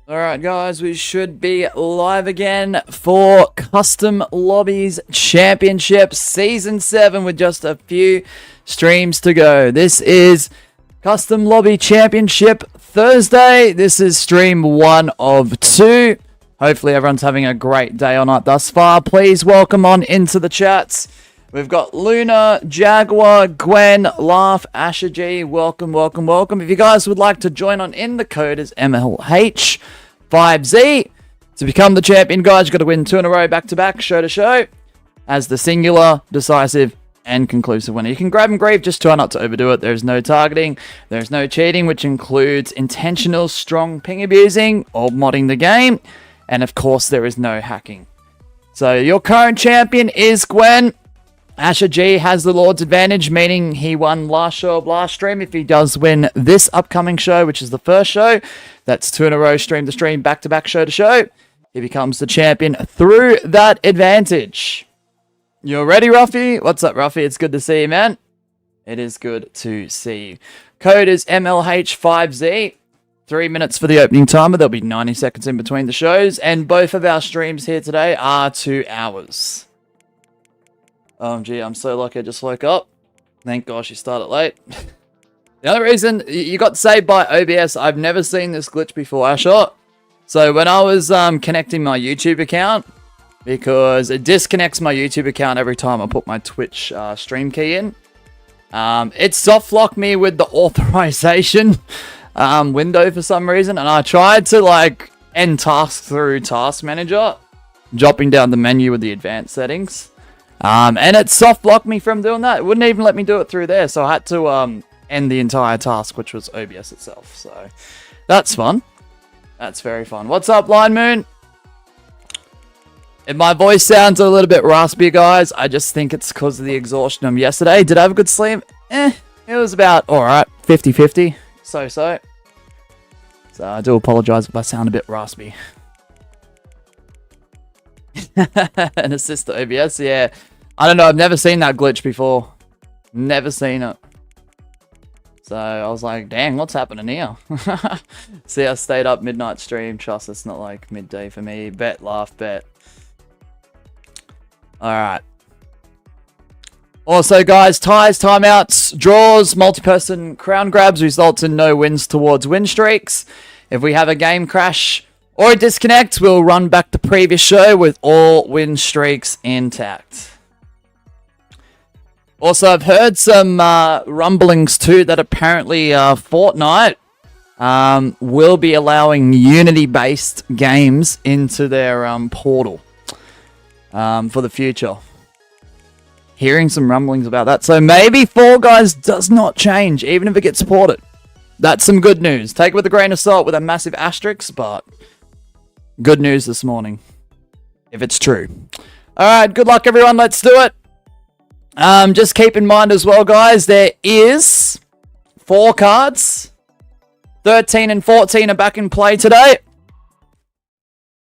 Alright guys, we should be live again for Custom Lobbies Championship Season 7 with just a few streams to go. This is Custom Lobby Championship Thursday. This is stream 1 of 2. Hopefully everyone's having a great day or night thus far. Please welcome on into the chats. We've got Luna, Jaguar, Gwen, Laugh, Asher G. Welcome, welcome, welcome. If you guys would like to join on in, the code is MLH5Z. To become the champion, guys, you've got to win 2 in a row, back-to-back, show to show, as the singular, decisive, and conclusive winner. You can grab and grieve, just try not to overdo it. There's no targeting, there's no cheating, which includes intentional strong ping abusing or modding the game, and of course there is no hacking. So your current champion is Gwen. Asher G has the Lord's advantage, meaning he won last show of last stream. If he does win this upcoming show, which is the first show, that's 2 in a row, stream to stream, back-to-back, show to show, he becomes the champion through that advantage. You're ready, Ruffy? What's up, Ruffy? It's good to see you, man. It is good to see you. Code is MLH5Z. 3 minutes for the opening timer. There'll be 90 seconds in between the shows, and both of our streams here today are 2 hours. OMG, I'm so lucky I just woke up. Thank gosh you started late. The other reason you got saved by OBS, I've never seen this glitch before, Asher. So when I was connecting my YouTube account, because it disconnects my YouTube account every time I put my Twitch stream key in, it soft locked me with the authorization window for some reason, and I tried to end tasks through Task Manager, dropping down the menu with the advanced settings. And it soft blocked me from doing that. It wouldn't even let me do it through there, so I had to end the entire task, which was OBS itself. So that's fun. That's very fun. What's up, Line Moon? If my voice sounds a little bit raspy, guys, I just think it's because of the exhaustion of yesterday. Did I have a good sleep? It was about alright, 50-50. So I do apologize if I sound a bit raspy. An assist to OBS, yeah. I don't know, I've never seen that glitch before. Never seen it. So I was like, dang, what's happening here? See, I stayed up midnight stream. Trust, it's not like midday for me. Bet, laugh, bet. Alright. Also, guys, ties, timeouts, draws, multi-person crown grabs results in no wins towards win streaks. If we have a game crash or a disconnect, we'll run back the previous show with all win streaks intact. Also, I've heard some rumblings too that apparently FORTNITE will be allowing Unity-based games into their portal for the future. Hearing some rumblings about that. So maybe Fall Guys does not change, even if it gets ported. That's some good news. Take it with a grain of salt with a massive asterisk, but good news this morning, if it's true. Alright, good luck everyone, let's do it. Just keep in mind as well, guys, there is 4 cards. 13 and 14 are back in play today.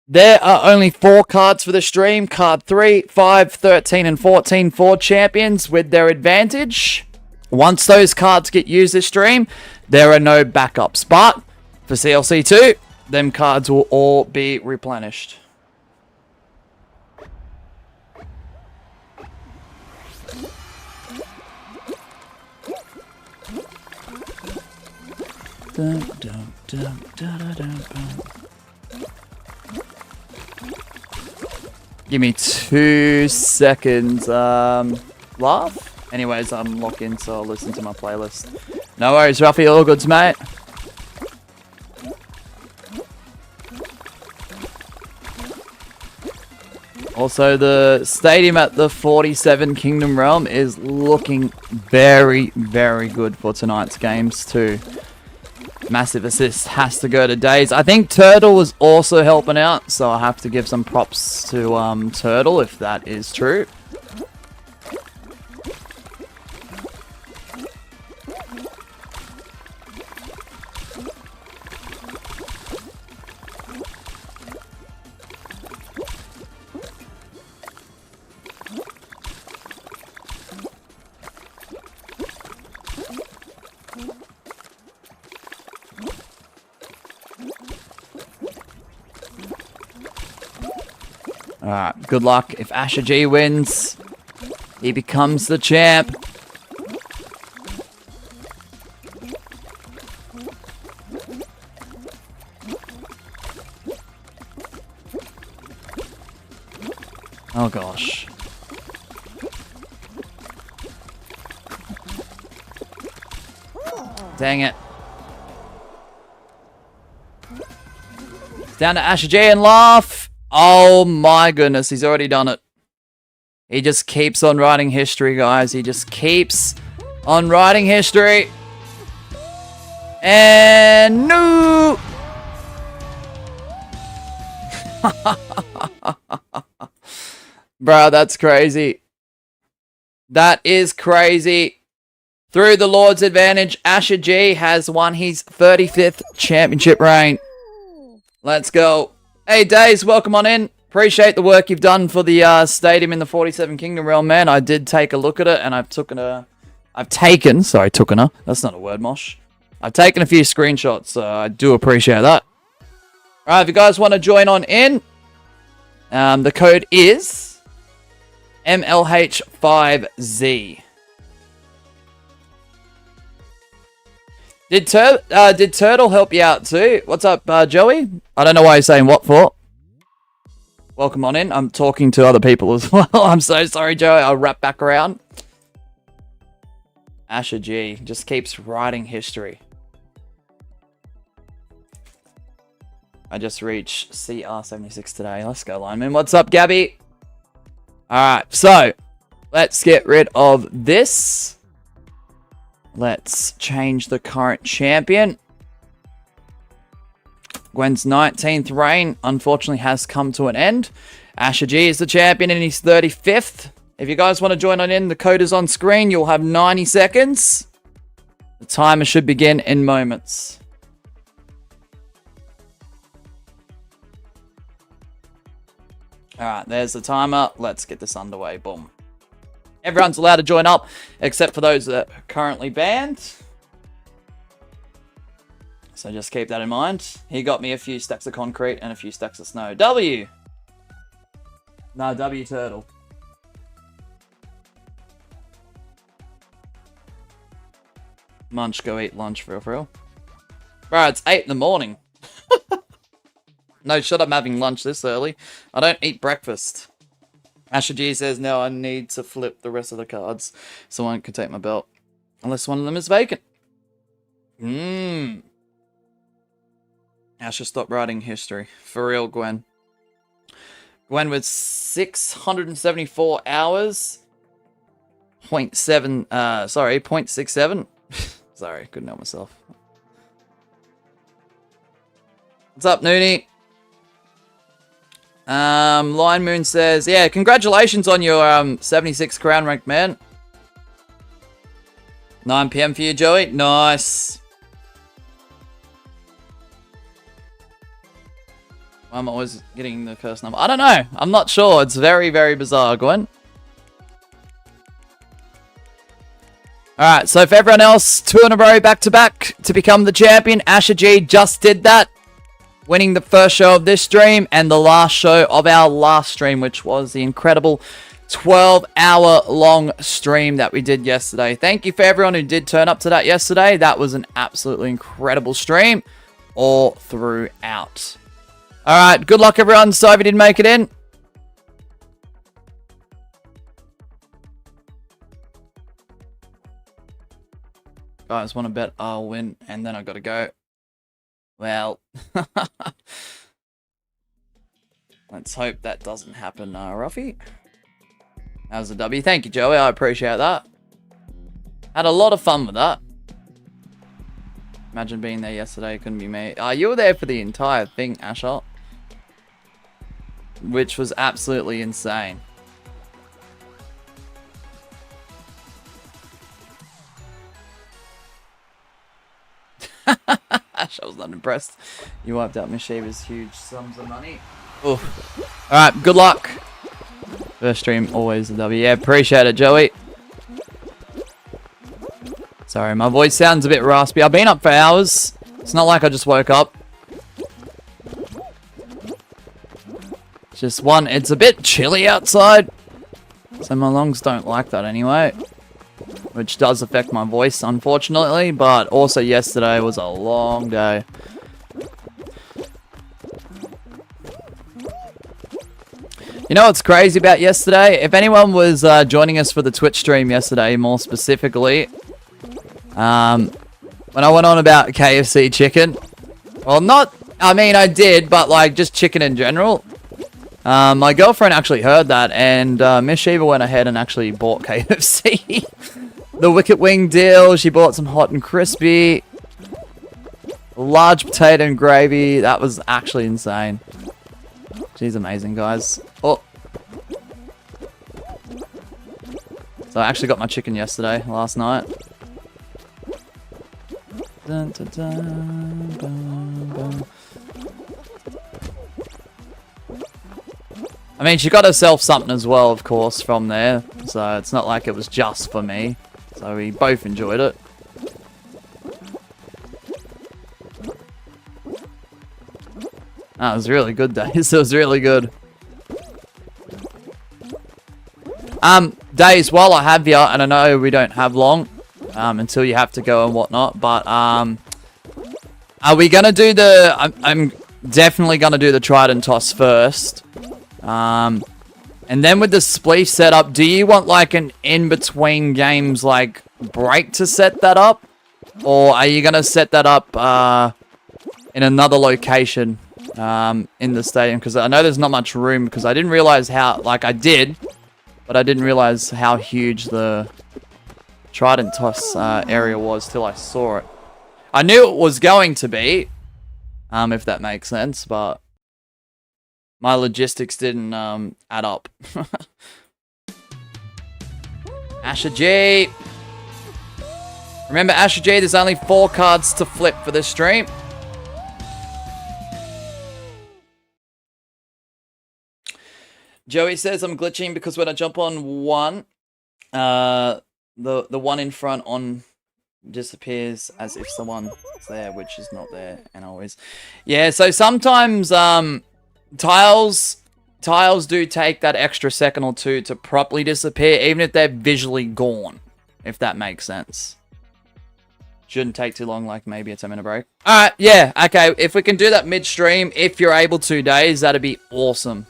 There are only 4 cards for the stream. Card 3, 5, 13 and 14 for champions with their advantage. Once those cards get used this stream, there are no backups. But for CLC 2, them cards will all be replenished. Dun, dun, dun, dun, dun, dun, dun. Give me 2 seconds. Laugh? Anyways, I'm locked in, so I'll listen to my playlist. No worries, Ruffy. All goods, mate. Also, the stadium at the 47 Kingdom Realm is looking very, very good for tonight's games too. Massive assist has to go to Days. I think Turtle was also helping out, so I have to give some props to Turtle if that is true. Alright, good luck. If Asher G wins, he becomes the champ. Oh gosh. Dang it. It's down to Asher G and Laugh. Oh my goodness, he's already done it. He just keeps on writing history, guys. He just keeps on writing history. And no! Bro, that's crazy. That is crazy. Through the Lord's advantage, Asher G has won his 35th championship reign. Let's go. Hey, Days, welcome on in. Appreciate the work you've done for the stadium in the 47 Kingdom Realm, man. I did take a look at it, and I've taken, that's not a word, Mosh. I've taken a few screenshots, so I do appreciate that. Alright, if you guys want to join on in, the code is MLH5Z. Did Turtle help you out too? What's up, Joey? I don't know why you're saying what for. Welcome on in. I'm talking to other people as well. I'm so sorry, Joey. I'll wrap back around. Asher G just keeps writing history. I just reached CR76 today. Let's go, lineman. What's up, Gabby? Alright, so let's get rid of this. Let's change the current champion. Gwen's 19th reign, unfortunately, has come to an end. Asher G is the champion in his 35th. If you guys want to join on in, the code is on screen. You'll have 90 seconds. The timer should begin in moments. Alright, there's the timer. Let's get this underway. Boom. Everyone's allowed to join up, except for those that are currently banned. So just keep that in mind. He got me a few stacks of concrete and a few stacks of snow. W! No, W Turtle. Munch, go eat lunch for real. Bro, it's 8 in the morning. No, shut up, I'm having lunch this early. I don't eat breakfast. Asher G says, no, I need to flip the rest of the cards so I can take my belt. Unless one of them is vacant. Asher, stop writing history. For real, Gwen. Gwen with 674 hours. 0.67. Sorry, couldn't help myself. What's up, Noonie? Lion Moon says, yeah, congratulations on your 76 crown rank, man. 9 PM for you, Joey. Nice. I'm always getting the curse number. I don't know. I'm not sure. It's very, very bizarre, Gwen. Alright, so for everyone else, 2 in a row back-to-back to become the champion. Asher G just did that. Winning the first show of this stream and the last show of our last stream, which was the incredible 12-hour-long stream that we did yesterday. Thank you for everyone who did turn up to that yesterday. That was an absolutely incredible stream all throughout. Alright, good luck everyone. Sorry if you didn't make it in. Guys, want to bet I'll win and then I gotta go. Well, let's hope that doesn't happen, Ruffy. That was a W. Thank you, Joey. I appreciate that. Had a lot of fun with that. Imagine being there yesterday. Couldn't be me. You were there for the entire thing, Asher. Which was absolutely insane. Ash, I was not impressed. You wiped out Miss Shaver's huge sums of money. Oof. Alright, good luck. First stream, always a W. Yeah, appreciate it, Joey. Sorry, my voice sounds a bit raspy. I've been up for hours. It's not like I just woke up. It's Just one, it's a bit chilly outside. So my lungs don't like that anyway. Which does affect my voice, unfortunately. But also yesterday was a long day. You know what's crazy about yesterday? If anyone was joining us for the Twitch stream yesterday, more specifically, when I went on about KFC chicken, well, I did, but like just chicken in general. My girlfriend actually heard that, and Miss Shiva went ahead and actually bought KFC. The Wicket Wing deal, she bought some hot and crispy, large potato and gravy. That was actually insane. She's amazing, guys. Oh. So I actually got my chicken last night. Dun, dun, dun, dun, dun. I mean, she got herself something as well, of course, from there. So it's not like it was just for me. So we both enjoyed it. That was really good, Days. It was really good. Days, while I have you, and I know we don't have long until you have to go and whatnot, but are we gonna do the? I'm definitely gonna do the Trident toss first, and then with the spleef setup, do you want like an in between games like break to set that up, or are you gonna set that up in another location? In the stadium, because I know there's not much room, because I didn't realize how, like I did, but I didn't realize how huge the Trident toss area was till I saw it. I knew it was going to be, if that makes sense, but my logistics didn't add up. Asher G. Remember, Asher G, there's only 4 cards to flip for this stream. Joey says I'm glitching because when I jump on one, the one in front on disappears as if someone is there, which is not there, and always. Yeah, so sometimes tiles do take that extra second or two to properly disappear, even if they're visually gone, if that makes sense. Shouldn't take too long, like maybe a 10-minute break. Alright, yeah, okay, if we can do that mid-stream, if you're able to, Days, that'd be awesome.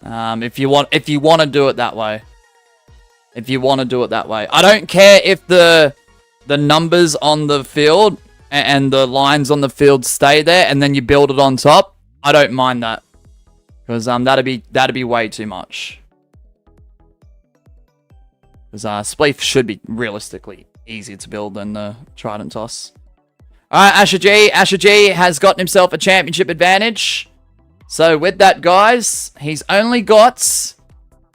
If you want to do it that way. If you want to do it that way. I don't care if the numbers on the field and the lines on the field stay there and then you build it on top. I don't mind that. Because that'd be way too much. Because spleef should be realistically easier to build than the Trident toss. Alright, Asher G. Asher G has gotten himself a championship advantage. So with that, guys, he's only got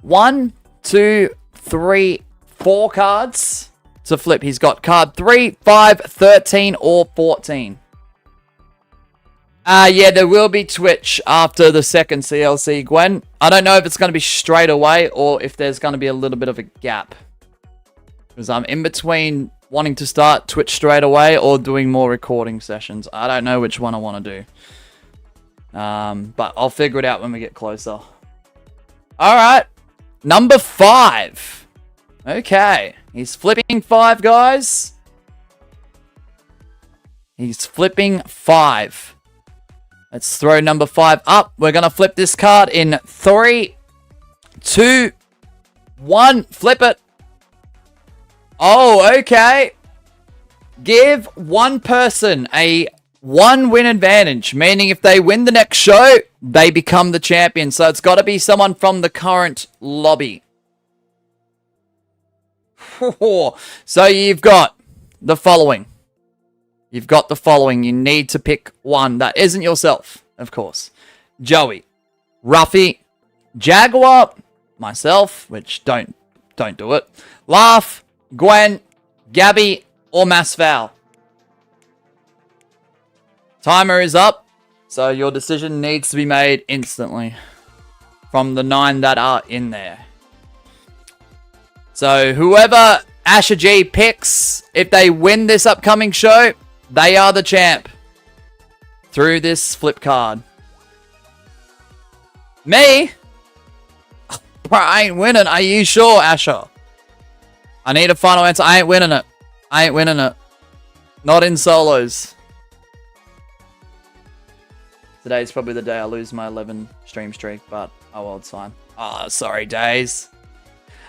1, 2, 3, 4 cards to flip. He's got card 3, 5, 13, or 14. Yeah, there will be Twitch after the second CLC, Gwen. I don't know if it's going to be straight away or if there's going to be a little bit of a gap. Because I'm in between wanting to start Twitch straight away or doing more recording sessions. I don't know which one I want to do. But I'll figure it out when we get closer. Alright. Number 5. Okay. He's flipping 5, guys. He's flipping 5. Let's throw number 5 up. We're going to flip this card in 3, 2, 1. Flip it. Oh, okay. Give one person a 1-win advantage, meaning if they win the next show, they become the champion. So it's got to be someone from the current lobby. So you've got the following. You've got the following. You need to pick one that isn't yourself, of course. Joey, Ruffy, Jaguar, myself, which don't do it. Laugh, Gwen, Gabby, or Masval. Timer is up, so your decision needs to be made instantly from the 9 that are in there. So whoever Asher G picks, if they win this upcoming show, they are the champ through this flip card. Me, Bro, I ain't winning. Are you sure, Asher? I need a final answer. I ain't winning it. I ain't winning it. Not in solos. Today's probably the day I lose my 11 stream streak, but oh well, it's fine. Oh, sorry, Days.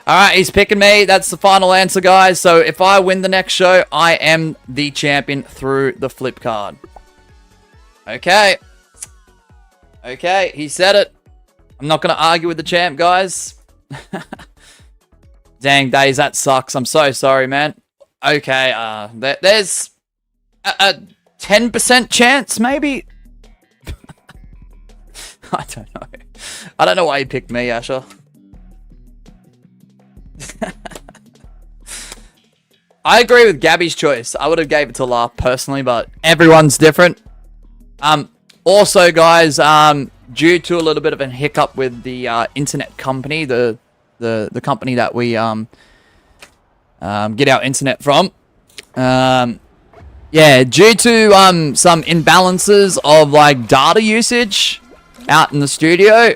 Alright, he's picking me. That's the final answer, guys. So if I win the next show, I am the champion through the flip card. Okay. Okay, he said it. I'm not going to argue with the champ, guys. Dang, Days, that sucks. I'm so sorry, man. Okay, there's a 10% chance, maybe? I don't know. I don't know why you picked me, Asher. I agree with Gabby's choice. I would have gave it to La personally, but everyone's different. Also, guys, due to a little bit of a hiccup with the internet company, the company that we get our internet from, yeah, due to some imbalances of like data usage out in the studio,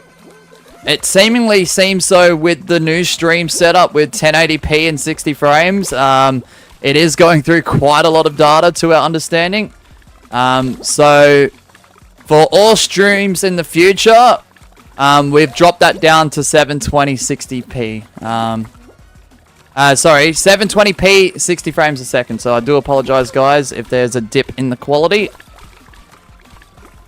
it seemingly seems so with the new stream setup with 1080p and 60 frames. It is going through quite a lot of data to our understanding. So for all streams in the future, we've dropped that down to 720 60p. Sorry, 720p 60 frames a second. So I do apologize, guys, if there's a dip in the quality.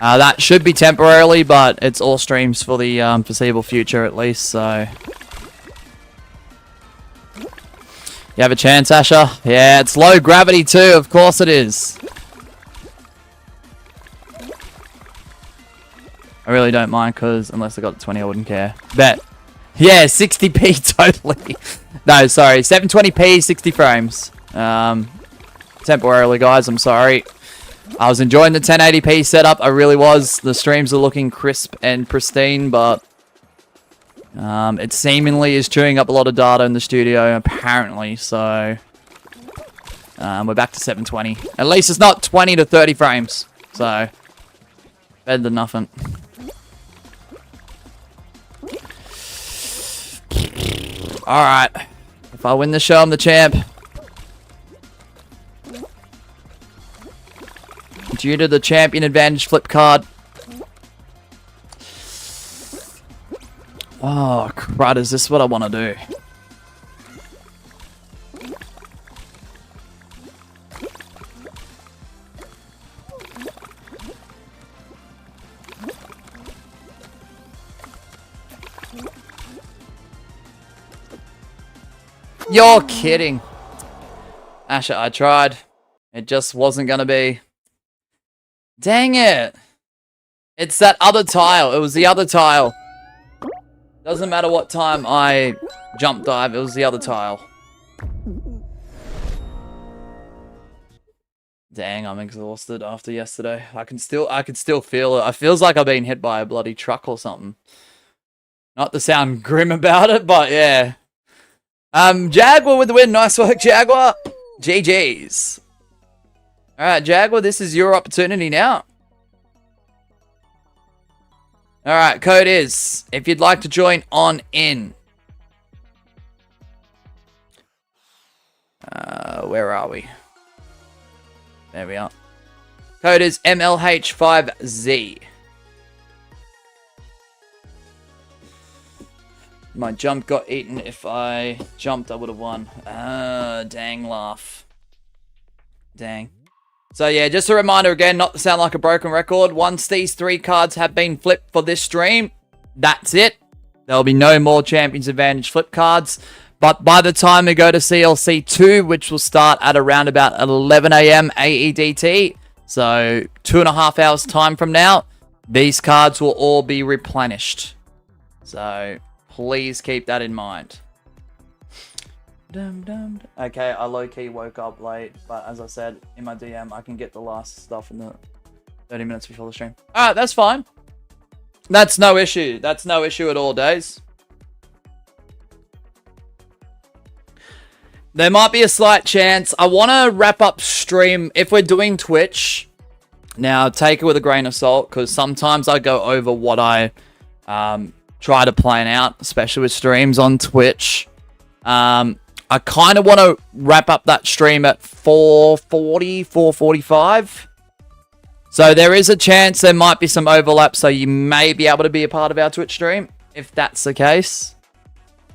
That should be temporarily, but it's all streams for the foreseeable future at least, so... You have a chance, Asher? Yeah, it's low gravity too, of course it is. I really don't mind, because unless I got 20, I wouldn't care. Bet. Yeah, 60p totally. No, sorry, 720p, 60 frames. Temporarily, guys, I'm sorry. I was enjoying the 1080p setup. I really was. The streams are looking crisp and pristine, but it seemingly is chewing up a lot of data in the studio, apparently. So we're back to 720. At least it's not 20 to 30 frames. So better than nothing. All right. If I win the show, I'm the champ. Due to the champion advantage flip card. Oh, crud. Is this what I want to do? You're kidding. Asher, I tried. It just wasn't going to be. Dang it. It's that other tile. It was the other tile. Doesn't matter what time I jump dive. It was the other tile. Dang, I'm exhausted after yesterday. I can still feel it. It feels like I've been hit by a bloody truck or something. Not to sound grim about it, but yeah. Jaguar with the win. Nice work, Jaguar. GG's. Alright, Jaguar, this is your opportunity now. Alright, code is, if you'd like to join on in. Where are we? There we are. Code is MLH5Z. My jump got eaten. If I jumped, I would have won. Dang laugh. Dang. So yeah, just a reminder again, not to sound like a broken record. Once these 3 cards have been flipped for this stream, that's it. There'll be no more Champions Advantage flip cards. But by the time we go to CLC 2, which will start at around about 11 AM AEDT, so 2.5 hours time from now, these cards will all be replenished. So please keep that in mind. Okay, I low-key woke up late, but as I said in my DM, I can get the last stuff in the 30 minutes before the stream. Alright, that's fine. That's no issue. That's no issue at all, Days. There might be a slight chance. I want to wrap up stream. If we're doing Twitch, now take it with a grain of salt, because sometimes I go over what I try to plan out, especially with streams on Twitch. I kind of want to wrap up that stream at 4:40, 4:45. So there is a chance there might be some overlap, so you may be able to be a part of our Twitch stream, if that's the case.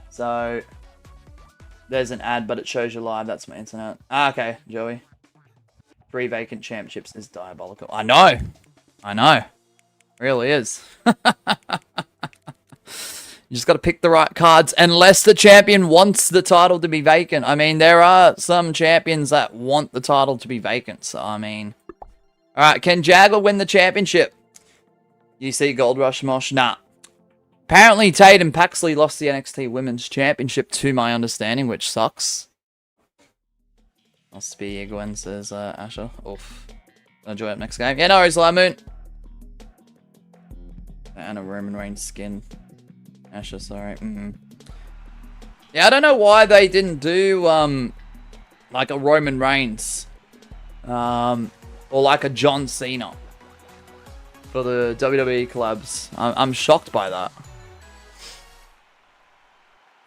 So, there's an ad, but it shows you live. That's my internet. Ah, okay, Joey. 3 vacant championships is diabolical. I know. I know. Really is. You just got to pick the right cards, unless the champion wants the title to be vacant. I mean, there are some champions that want the title to be vacant, so I mean... Alright, can Jagger win the championship? You see Gold Rush Mosh? Nah. Apparently Tate and Paxley lost the NXT Women's Championship to my understanding, which sucks. I'll spear you, Gwen, says Asher. Oof. Enjoy up next game. Yeah, no worries, Moon. And a Roman Reigns skin. Asher, sorry. Yeah, I don't know why they didn't do, like a Roman Reigns. Or like a John Cena for the WWE collabs. I'm shocked by that.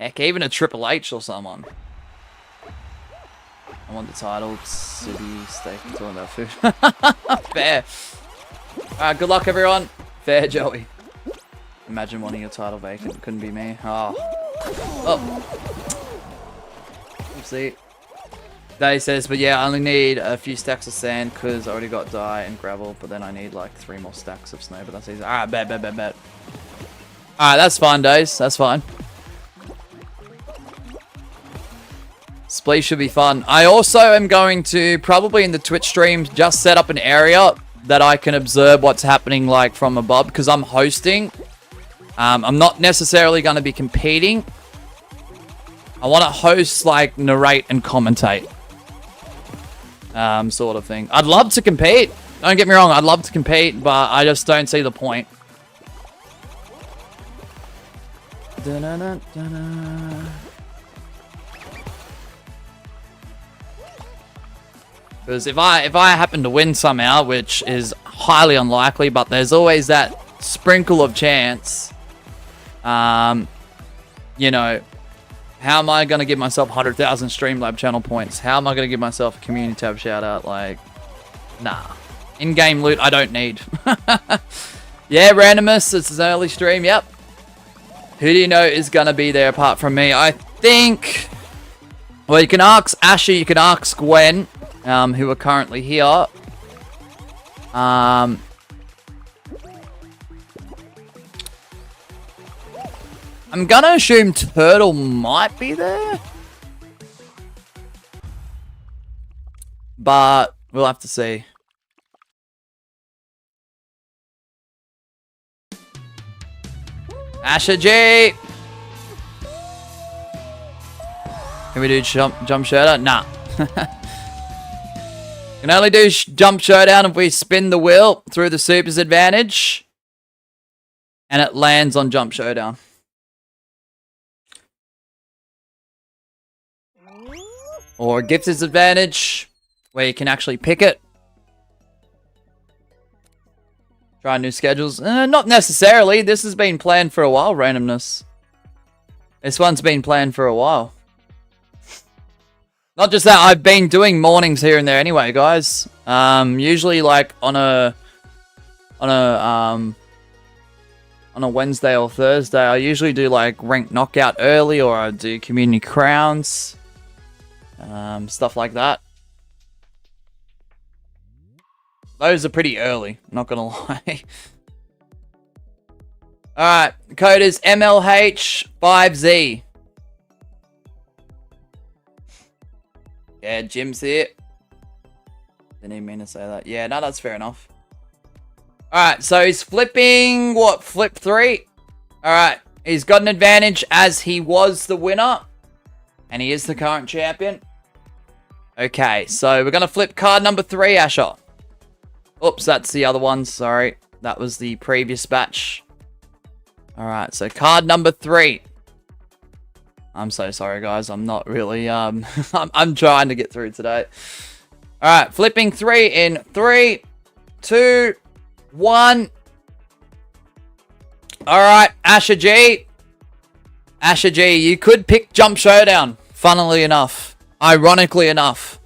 Heck, even a Triple H or someone. I want the title. City, steak, talking about food. Fair. Alright, good luck everyone. Fair, Joey. Imagine wanting your title vacant. Couldn't be me. Oh. Oopsie. Day says, but yeah, I only need a few stacks of sand because I already got dye and gravel, but then I need like 3 more stacks of snow, but that's easy. Alright, bet. Alright, that's fine, Days. That's fine. Splee should be fun. I also am going to, probably in the Twitch streams, just set up an area that I can observe what's happening like from above, because I'm hosting. I'm not necessarily going to be competing. I want to host, like, narrate and commentate. Sort of thing. I'd love to compete. Don't get me wrong, I'd love to compete, but I just don't see the point. Because if I happen to win somehow, which is highly unlikely, but there's always that sprinkle of chance, you know, how am I going to give myself 100,000 Streamlab channel points? How am I going to give myself a community tab shout out? Like, nah. In-game loot, I don't need. Yeah, Randomous, it's an early stream, yep. Who do you know is going to be there apart from me? I think... Well, you can ask Asher, you can ask Gwen, who are currently here. I'm gonna assume Turtle might be there. But we'll have to see. Asher G! Can we do jump showdown? Nah. Can only do jump showdown if we spin the wheel through the supers advantage. And it lands on jump showdown. Or Gifted's advantage, where you can actually pick it. Try new schedules. Not necessarily. This has been planned for a while, randomness. This one's been planned for a while. Not just that, I've been doing mornings here and there anyway, guys. Usually like on a Wednesday or Thursday, I usually do like ranked knockout early, or I do community crowns. Stuff like that. Those are pretty early, not gonna lie. Alright, the code is MLH5Z. Yeah, Jim's here. Didn't even mean to say that. Yeah, no, that's fair enough. Alright, so he's flipping, what, flip 3? Alright, he's got an advantage as he was the winner. And he is the current champion. Okay, so we're going to flip card number 3, Asher. Oops, that's the other one. Sorry. That was the previous batch. Alright, so card number 3. I'm so sorry, guys. I'm not really... I'm trying to get through today. Alright, flipping 3 in 3, 2, 1. Alright, Asher G. Asher G, you could pick Jump Showdown, funnily enough. Ironically enough.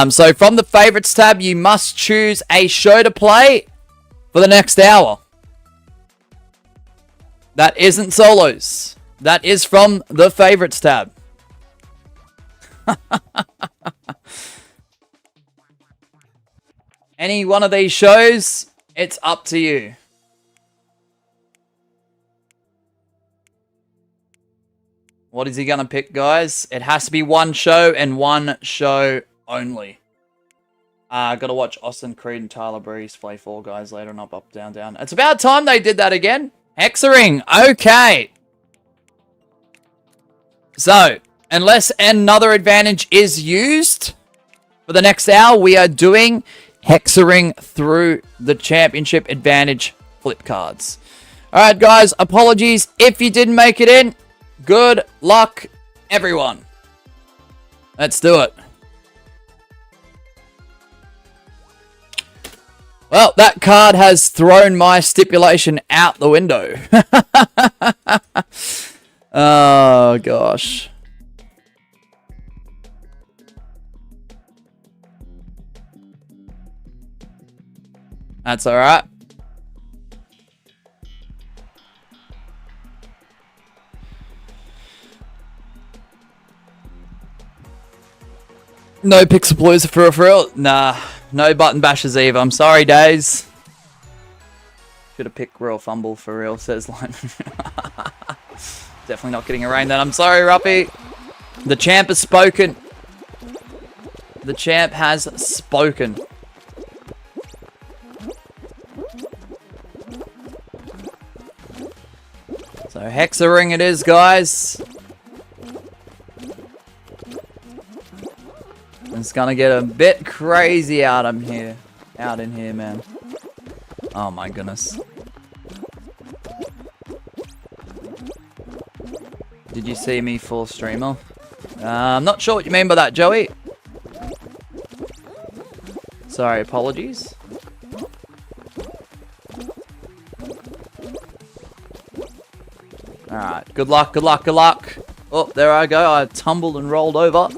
So from the favorites tab, you must choose a show to play for the next hour. That isn't solos. That is from the favorites tab. Any one of these shows, it's up to you. What is he going to pick, guys? It has to be one show and one show only. Got to watch Austin Creed and Tyler Breeze play Fall Guys later on Up, Down, Down. It's about time they did that again. Hexering. Okay. So, unless another advantage is used for the next hour, we are doing Hexering through the championship advantage flip cards. Alright, guys. Apologies if you didn't make it in. Good luck, everyone. Let's do it. Well, that card has thrown my stipulation out the window. Oh, gosh. That's alright. No Pixapalooza for real? Nah, no button bashes either. I'm sorry, Days. Should have picked Royal Fumble for real, says Line. Definitely not getting a rain then. I'm sorry, Ruppy. The champ has spoken. The champ has spoken. So Hexering it is, guys. It's gonna get a bit crazy out in here, man. Oh my goodness. Did you see me full streamer? I'm not sure what you mean by that, Joey. Sorry, apologies. Alright, good luck, good luck, good luck. Oh, there I go. I tumbled and rolled over.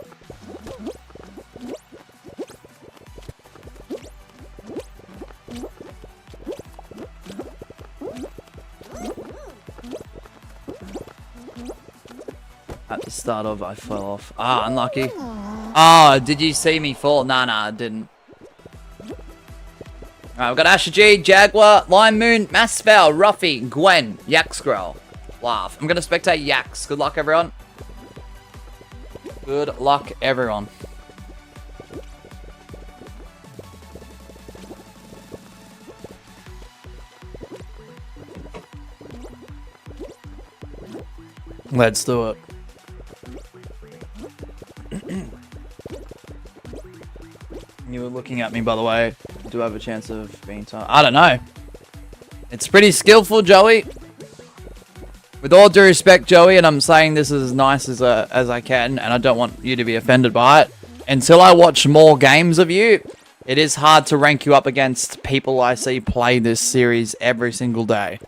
At the start of, I fell off. Ah, unlucky. Oh, did you see me fall? Nah, I didn't. Alright, we've got Asher G, Jaguar, Lime Moon, Massfowl, Ruffy, Gwen, Yaxgrel, Laugh. I'm gonna spectate Yaks. Good luck, everyone. Good luck, everyone. Let's do it. You were looking at me, by the way. Do I have a chance of being time? I don't know. It's pretty skillful, Joey. With all due respect, Joey, and I'm saying this as nice as I can, and I don't want you to be offended by it. Until I watch more games of you, it is hard to rank you up against people I see play this series every single day.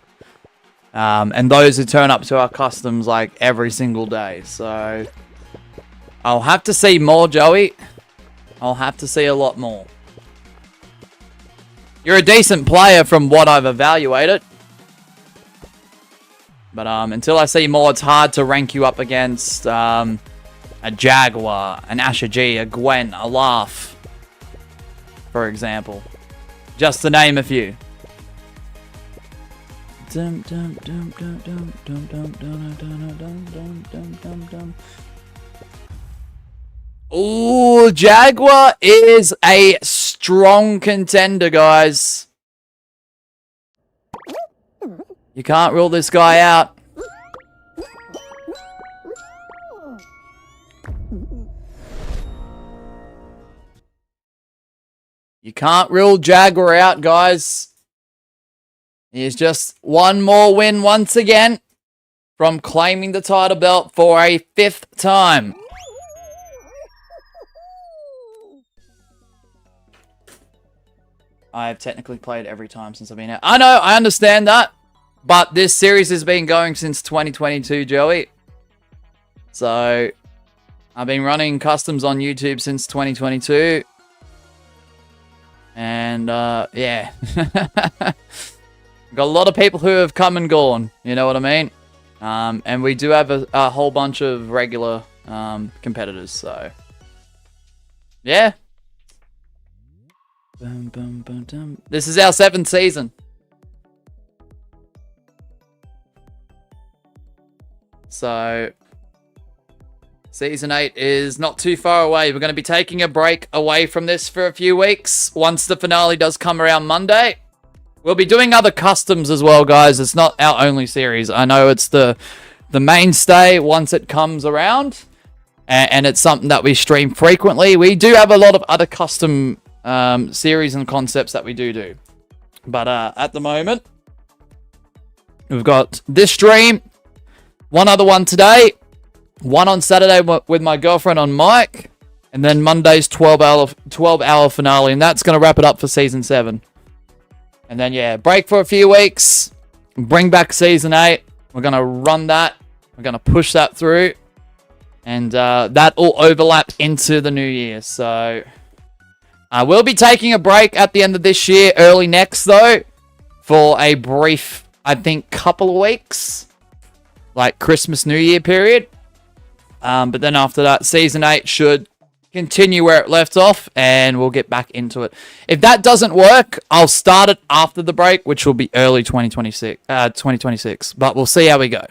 And those who turn up to our customs like every single day. So I'll have to see more, Joey. I'll have to see a lot more. You're a decent player from what I've evaluated. But until I see more, it's hard to rank you up against a Jaguar, an Asher G, a Gwen, a Laugh, for example. Just to name a few. Ooh, Jaguar is a strong contender, guys. You can't rule this guy out. You can't rule Jaguar out, guys. He is just one more win once again from claiming the title belt for a 5th time. I have technically played every time since I've been out. I know, I understand that. But this series has been going since 2022, Joey. So, I've been running customs on YouTube since 2022. And, yeah. Got a lot of people who have come and gone, you know what I mean? And we do have a whole bunch of regular competitors, so... Yeah. This is our 7th season. So, Season 8 is not too far away. We're going to be taking a break away from this for a few weeks once the finale does come around Monday. We'll be doing other customs as well, guys. It's not our only series. I know it's the mainstay once it comes around, and it's something that we stream frequently. We do have a lot of other custom series and concepts that we do. But at the moment, we've got this stream, one other one today, one on Saturday with my girlfriend on mic, and then Monday's 12-hour finale, and that's going to wrap it up for Season 7. And then, yeah, break for a few weeks, bring back Season 8. We're going to run that. We're going to push that through. And that all overlap into the new year. So, we'll be taking a break at the end of this year, early next, though, for a brief, I think, couple of weeks. Like Christmas, New Year period. But then after that, Season 8 should continue where it left off, and we'll get back into it. If that doesn't work, I'll start it after the break, which will be early 2026. But we'll see how we go.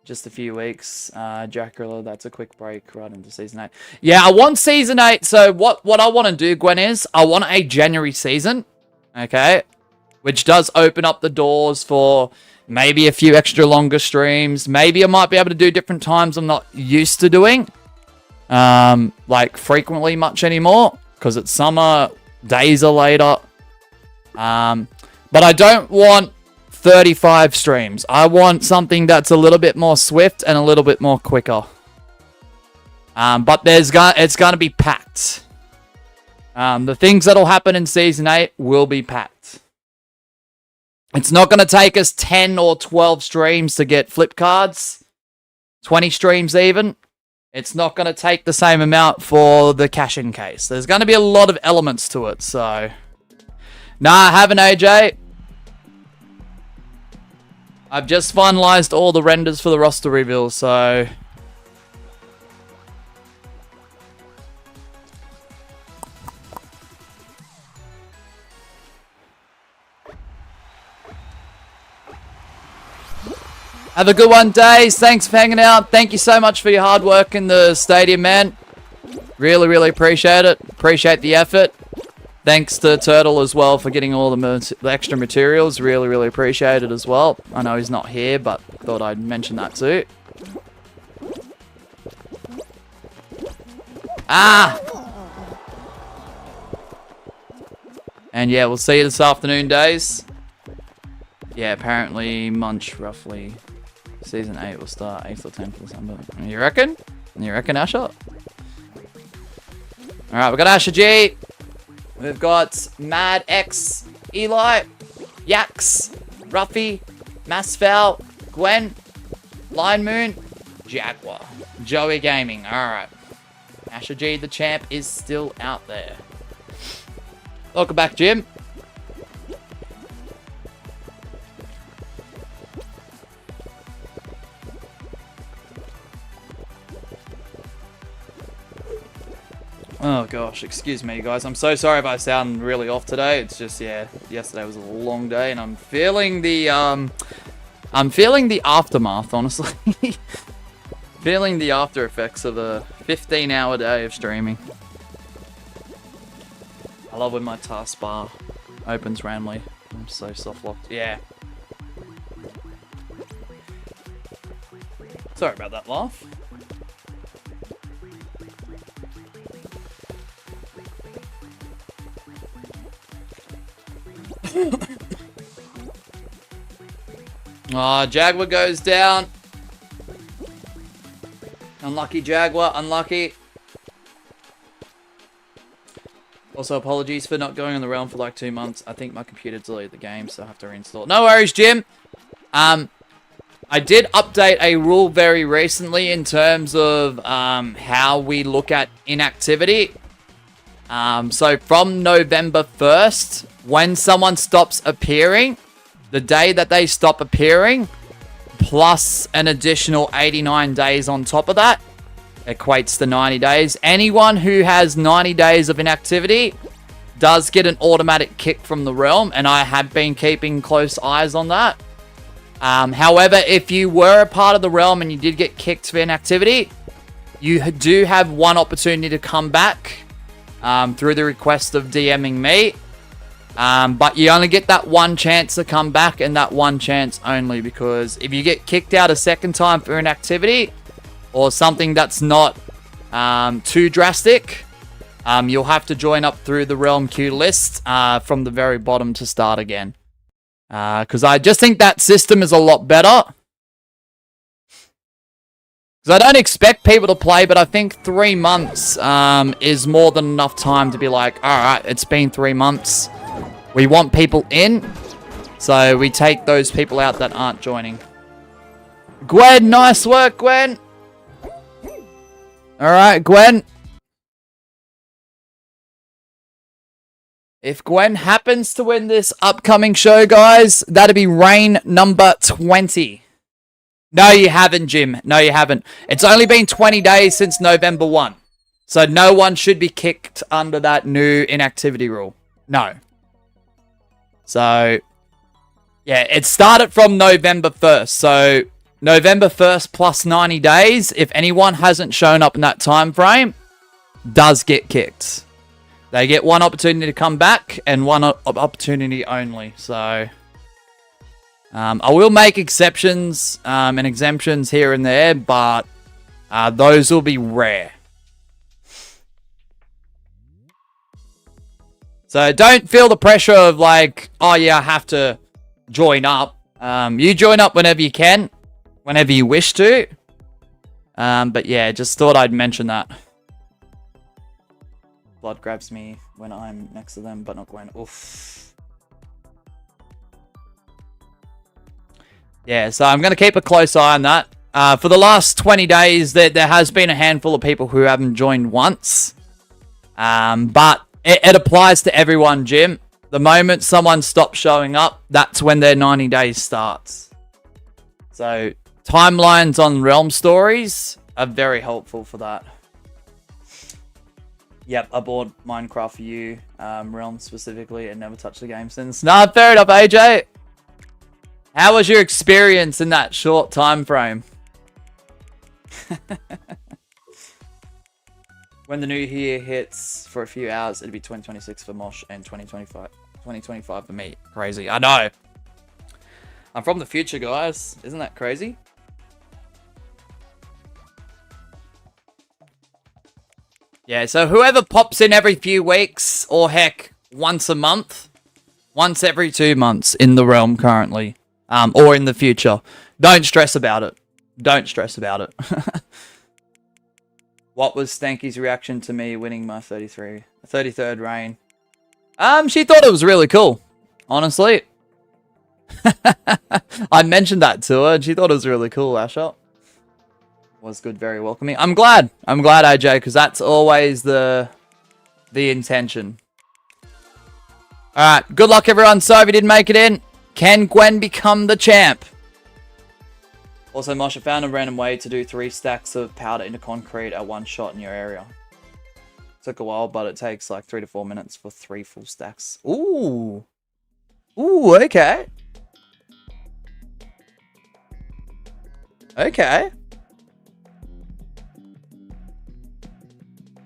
Just a few weeks. Dracula, that's a quick break right into Season 8. Yeah, I want Season 8. So what I want to do, Gwen, is I want a January season. Okay? Which does open up the doors for maybe a few extra longer streams. Maybe I might be able to do different times I'm not used to doing. Like frequently much anymore. Because it's summer, days are later. But I don't want 35 streams. I want something that's a little bit more swift and a little bit more quicker. But it's going to be packed. The things that'll happen in Season 8 will be packed. It's not going to take us 10 or 12 streams to get flip cards. 20 streams even. It's not going to take the same amount for the cash-in case. There's going to be a lot of elements to it, so... Nah, I haven't, AJ. I've just finalized all the renders for the roster reveal, so... Have a good one, Days. Thanks for hanging out. Thank you so much for your hard work in the stadium, man. Really, really appreciate it. Appreciate the effort. Thanks to Turtle as well for getting all the extra materials. Really, really appreciate it as well. I know he's not here, but thought I'd mention that too. Ah! And yeah, we'll see you this afternoon, Days. Yeah, apparently Munch roughly... Season 8 will start 8th or 10th of December. You reckon? You reckon, Asher? Alright, we've got Asher G. We've got Mad X, Eli, Yax, Ruffy, Massfowl, Gwen, Line Moon, Jaguar, Joey Gaming. Alright. Asher G, the champ, is still out there. Welcome back, Jim. Oh gosh, excuse me guys. I'm so sorry if I sound really off today. It's just, yeah, yesterday was a long day and I'm feeling the aftermath, honestly. Feeling the after effects of a 15-hour day of streaming. I love when my taskbar opens randomly. I'm so soft locked. Yeah. Sorry about that laugh. Oh, Jaguar goes down. Unlucky Jaguar, unlucky. Also, apologies for not going on the realm for like 2 months. I think my computer deleted the game, so I have to reinstall. No worries, Jim. I did update a rule very recently in terms of how we look at inactivity. So from November 1st, when someone stops appearing, the day that they stop appearing, plus an additional 89 days on top of that, equates to 90 days. Anyone who has 90 days of inactivity does get an automatic kick from the realm, and I have been keeping close eyes on that. However, if you were a part of the realm and you did get kicked for inactivity, you do have one opportunity to come back through the request of DMing me. But you only get that one chance to come back, and that one chance only, because if you get kicked out a second time for inactivity or something that's not too drastic, you'll have to join up through the realm queue list from the very bottom to start again. Because I just think that system is a lot better. Because I don't expect people to play, but I think 3 months is more than enough time to be like, alright, it's been 3 months. We want people in, so we take those people out that aren't joining. Gwen, nice work, Gwen. Alright, Gwen. If Gwen happens to win this upcoming show, guys, that'd be reign number 20. No, you haven't, Jim. No, you haven't. It's only been 20 days since November 1. So no one should be kicked under that new inactivity rule. No. So, yeah, it started from November 1st. So, November 1st plus 90 days, if anyone hasn't shown up in that time frame, does get kicked. They get one opportunity to come back, and one opportunity only. So, I will make exceptions and exemptions here and there, but those will be rare. So don't feel the pressure of like, oh yeah, I have to join up. You join up whenever you can, whenever you wish to. But yeah, just thought I'd mention that. Blood grabs me when I'm next to them, but not Gwen. Oof. Yeah, so I'm going to keep a close eye on that. For the last 20 days, there has been a handful of people who haven't joined once. But it applies to everyone, Jim. The moment someone stops showing up, that's when their 90 days starts. So, timelines on Realm stories are very helpful for that. Yep, I bought Minecraft for you, Realm specifically, and never touched the game since. Nah, fair enough, AJ. How was your experience in that short time frame? When the new year hits for a few hours, it'll be 2026 for Mosh and 2025 for me. Crazy. I know. I'm from the future, guys. Isn't that crazy? Yeah, so whoever pops in every few weeks, or heck, once a month, once every 2 months in the realm currently, or in the future, don't stress about it. Don't stress about it. What was Stanky's reaction to me winning my 33rd reign? She thought it was really cool, honestly. I mentioned that to her, and she thought it was really cool, Asher. Was good, very welcoming. I'm glad, AJ, because that's always the intention. Alright, good luck, everyone. Sorry if you didn't make it in. Can Gwen become the champ? Also, Mosh, I found a random way to do 3 stacks of powder into concrete at one shot in your area. Took a while, but it takes like 3 to 4 minutes for 3 full stacks. Ooh. Ooh, okay. Okay.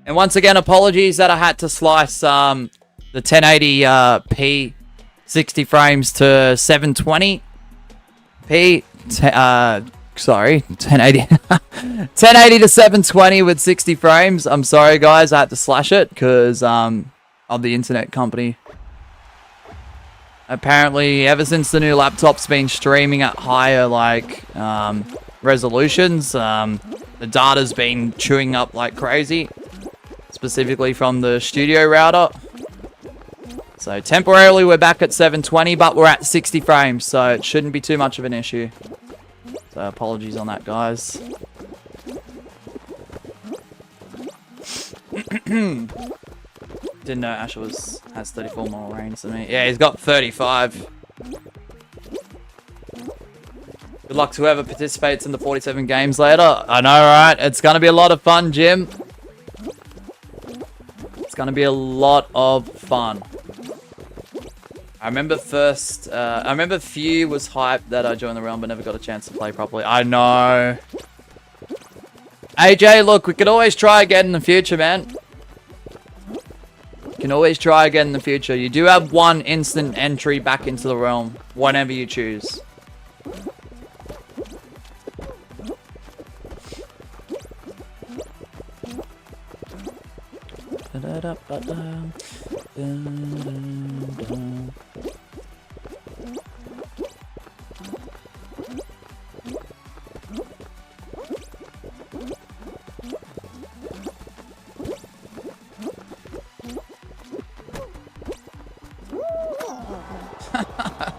And once again, apologies that I had to slice the 1080p 60 frames to 720p. Sorry, 1080 1080 to 720 with 60 frames. I'm sorry, guys, I had to slash it because of the internet company. Apparently, ever since the new laptop's been streaming at higher resolutions, the data's been chewing up like crazy, specifically from the studio router. So temporarily we're back at 720, but we're at 60 frames, so it shouldn't be too much of an issue. So apologies on that, guys. Didn't know Asher has 34 more range than me. Yeah, he's got 35. Good luck to whoever participates in the 47 games later. I know, right? It's going to be a lot of fun, Jim. It's going to be a lot of fun. I remember Few was hyped that I joined the realm but never got a chance to play properly. I know. AJ, look, we could always try again in the future, man. You can always try again in the future. You do have one instant entry back into the realm whenever you choose.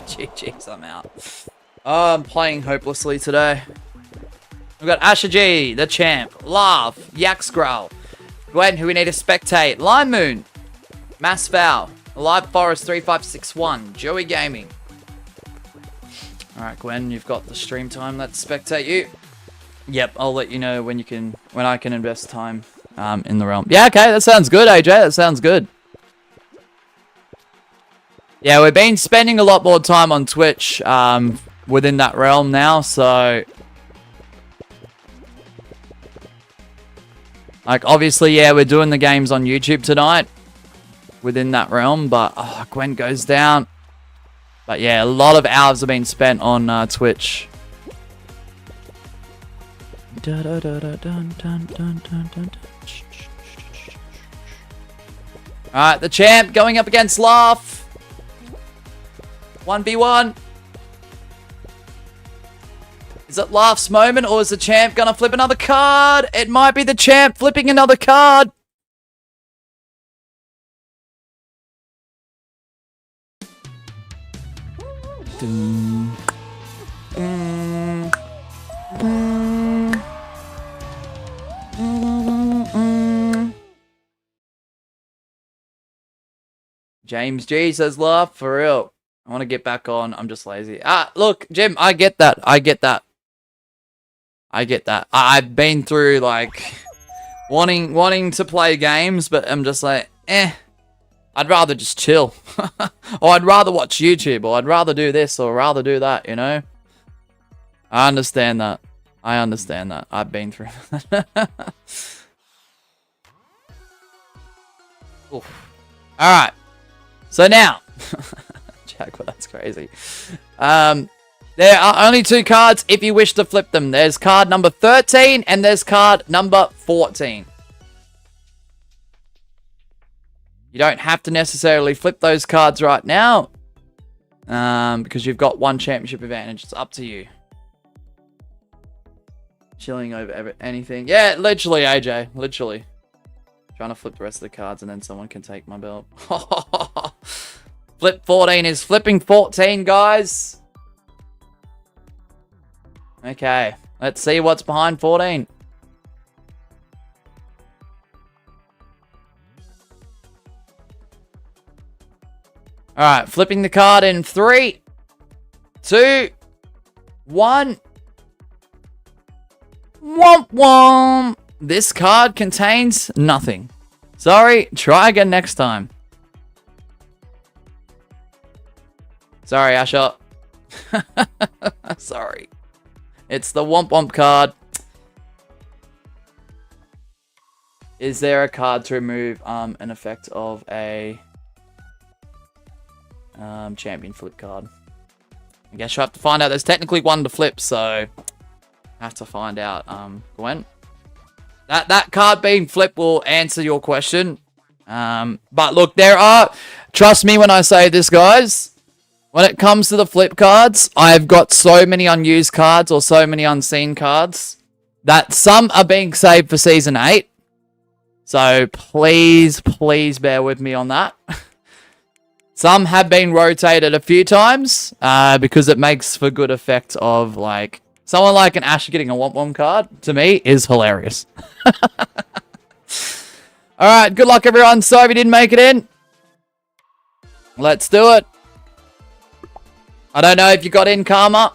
GG's, I'm out. Oh, I'm playing hopelessly today. We've got Asher G, the champ, Laugh, Yak Scroll, Gwen, who we need to spectate, Lime Moon, Mass Foul, Alive Forest 3561, Joey Gaming. Alright, Gwen, you've got the stream time. Let's spectate you. Yep, I'll let you know when I can invest time in the realm. Yeah, okay, that sounds good, AJ. That sounds good. Yeah, we've been spending a lot more time on Twitch within that realm now, so... Like, obviously, yeah, we're doing the games on YouTube tonight within that realm, but Gwen goes down. But yeah, a lot of hours have been spent on Twitch. Alright, the champ going up against Laugh. 1v1. Is it Laugh's moment, or is the champ gonna flip another card? It might be the champ flipping another card. James G says Laugh, for real. I want to get back on. I'm just lazy. Look, Jim, I get that. I get that. I've been through, like, wanting to play games, but I'm just like, I'd rather just chill. Or I'd rather watch YouTube, or I'd rather do this, or rather do that, you know? I understand that. I've been through that. Alright. So now... Jack, well, that's crazy. There are only two cards if you wish to flip them. There's card number 13 and there's card number 14. You don't have to necessarily flip those cards right now because you've got one championship advantage. It's up to you. Chilling over anything. Yeah, literally, AJ. Literally. Trying to flip the rest of the cards and then someone can take my belt. Flip 14 is flipping 14, guys. Okay, let's see what's behind 14. Alright, flipping the card in 3, 2, 1. Womp womp. This card contains nothing. Sorry, try again next time. Sorry, Asher. Sorry. It's the Womp Womp card. Is there a card to remove an effect of a champion flip card? I guess you have to find out. There's technically one to flip, so I have to find out. Gwen. That card being flipped will answer your question. But look, there are... Trust me when I say this, guys. When it comes to the flip cards, I've got so many unused cards or so many unseen cards that some are being saved for Season 8. So please, please bear with me on that. Some have been rotated a few times because it makes for good effect of like someone like an Asher getting a Womp card. To me, is hilarious. All right, good luck everyone. Sorry if you didn't make it in. Let's do it. I don't know if you got in, Karma.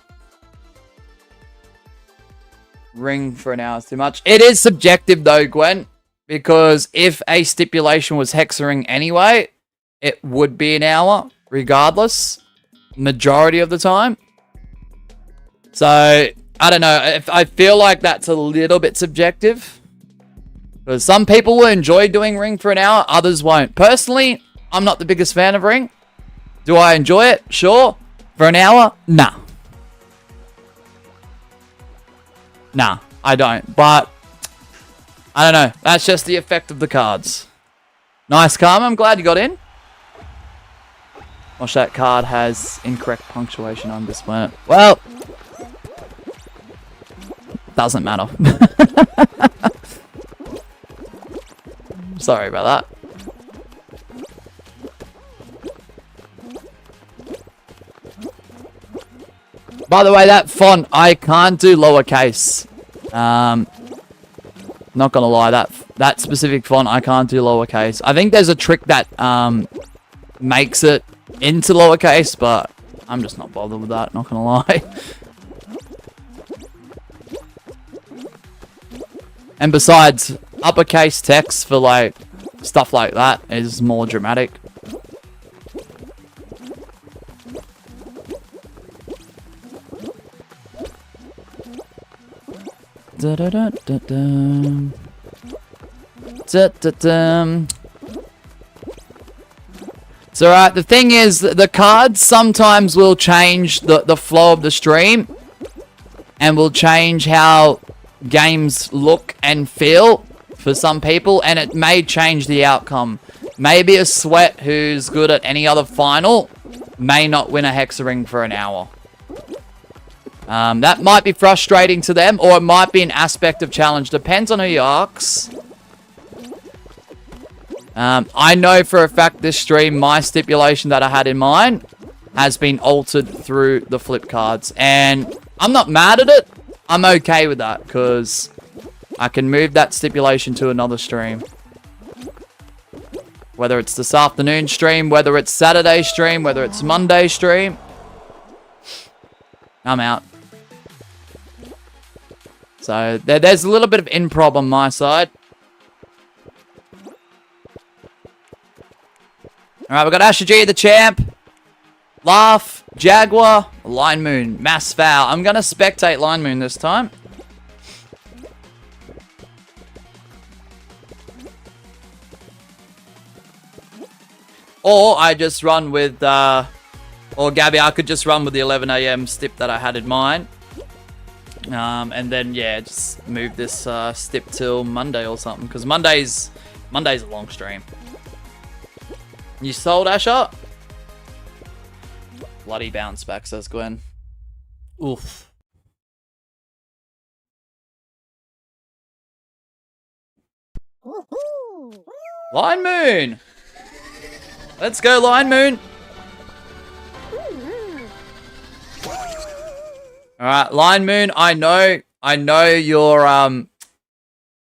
Ring for an hour is too much. It is subjective though, Gwen, because if a stipulation was hexering anyway, it would be an hour regardless, majority of the time. So I don't know. If I feel like that's a little bit subjective, because some people will enjoy doing Ring for an hour, others won't. Personally, I'm not the biggest fan of Ring. Do I enjoy it? Sure. For an hour? Nah. Nah, I don't. But, I don't know. That's just the effect of the cards. Nice, Karma. I'm glad you got in. Watch, that card has incorrect punctuation on this one. Well, doesn't matter. Sorry about that. By the way, that font, I can't do lowercase. Not gonna lie, that specific font, I can't do lowercase. I think there's a trick that makes it into lowercase, but I'm just not bothered with that, not gonna lie. And besides, uppercase text for like stuff like that is more dramatic. Da da da da da. Da da da. It's alright. The thing is, the cards sometimes will change the flow of the stream and will change how games look and feel for some people, and it may change the outcome. Maybe a Sweat who's good at any other final may not win a Hexaring for an hour. That might be frustrating to them, or it might be an aspect of challenge. Depends on who you ask. I know for a fact this stream, my stipulation that I had in mind has been altered through the flip cards. And I'm not mad at it. I'm okay with that, because I can move that stipulation to another stream. Whether it's this afternoon stream, whether it's Saturday stream, whether it's Monday stream. I'm out. So, there's a little bit of improv on my side. Alright, we've got Asher G, the champ. Laugh, Jaguar, Line Moon, Mass Foul. I'm going to spectate Line Moon this time. Or I just run with, or Gabby, I could just run with the 11 AM stip that I had in mind. And then, yeah, just move this stip till Monday or something. Because Monday's a long stream. You sold, Asher? Bloody bounce back, says Gwen. Oof. Line Moon! Let's go, Line Moon! Alright, Line Moon, I know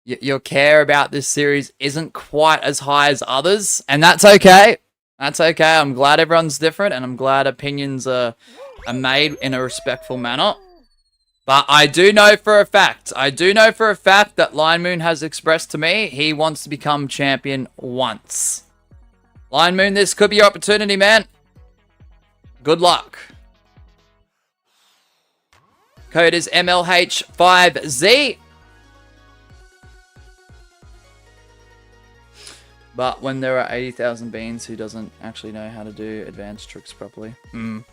your care about this series isn't quite as high as others, and that's okay. That's okay. I'm glad everyone's different, and I'm glad opinions are made in a respectful manner. But I do know for a fact that Line Moon has expressed to me he wants to become champion once. Line Moon, this could be your opportunity, man. Good luck. Code is MLH5Z. But when there are 80,000 beans, who doesn't actually know how to do advanced tricks properly? Can't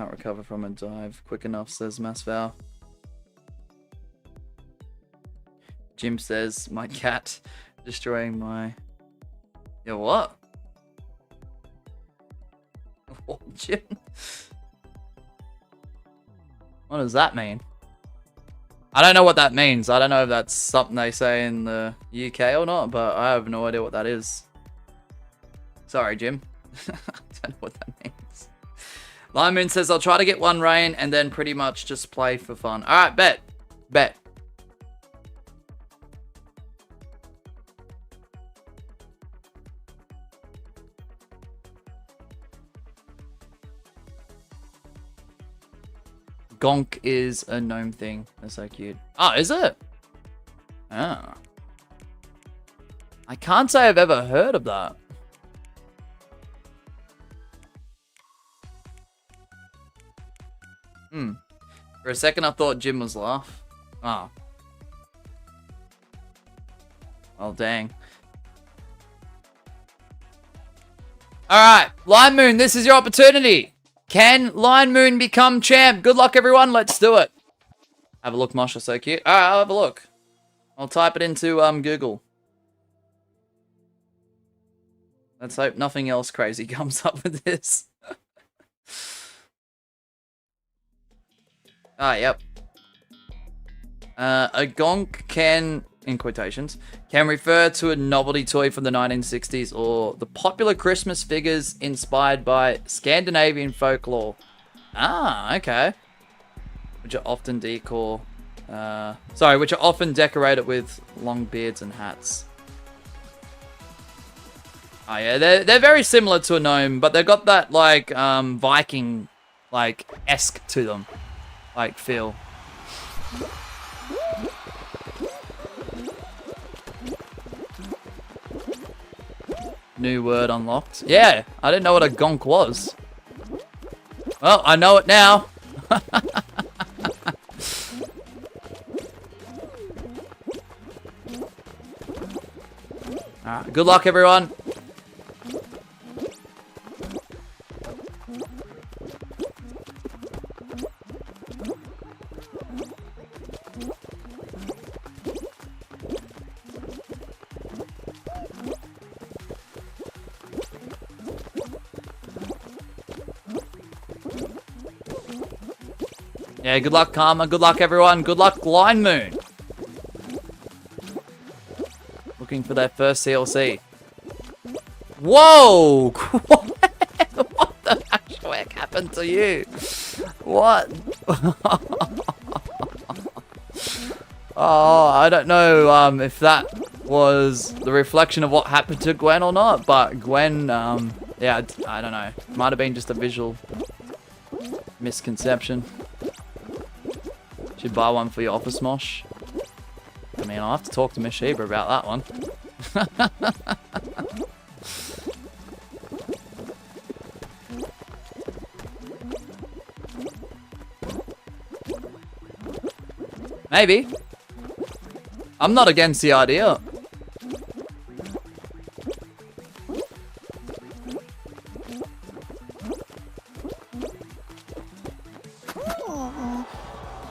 recover from a dive quick enough, says Massval. Jim says, my cat destroying my... Yeah, what? What, Jim? What does that mean? I don't know what that means. I don't know if that's something they say in the UK or not, but I have no idea what that is. Sorry, Jim. I don't know what that means. Lime Moon says, I'll try to get one rain and then pretty much just play for fun. All right, bet. Bet. Gonk is a gnome thing. That's so cute. Oh, is it? Ah. I can't say I've ever heard of that. For a second, I thought Jim was laugh. Oh. Oh, dang. Alright, Line Moon, this is your opportunity. Can Line Moon become champ? Good luck, everyone. Let's do it. Have a look, Mosh. So cute. Alright, I'll have a look. I'll type it into Google. Let's hope nothing else crazy comes up with this. Ah, yep. A gonk can, in quotations, can refer to a novelty toy from the 1960s or the popular Christmas figures inspired by Scandinavian folklore. Ah, okay. Which are often which are often decorated with long beards and hats. Oh yeah, they're very similar to a gnome, but they've got that like Viking like esque to them. Like feel. New word unlocked. Yeah, I didn't know what a gonk was. Well, I know it now. Alright, good luck, everyone. Yeah, good luck, Karma. Good luck, everyone. Good luck, Line Moon. Looking for that first CLC. Whoa! What the actual heck happened to you? What? Oh, I don't know if that was the reflection of what happened to Gwen or not, but Gwen, yeah, I don't know. Might have been just a visual misconception. Should buy one for your office, Mosh. I mean, I'll have to talk to Miss Sheba about that one. Maybe. I'm not against the idea.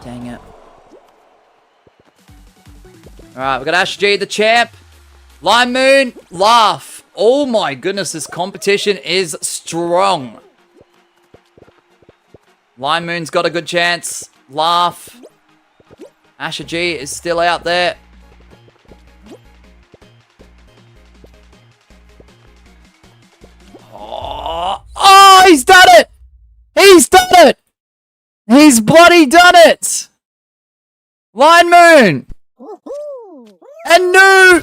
Dang it. Alright, we've got Ash G, the champ. Lime Moon, laugh. Oh my goodness, this competition is strong. Lime Moon's got a good chance. Laugh. Asher G is still out there. Oh, he's done it! He's done it! He's bloody done it! Line Moon! And new!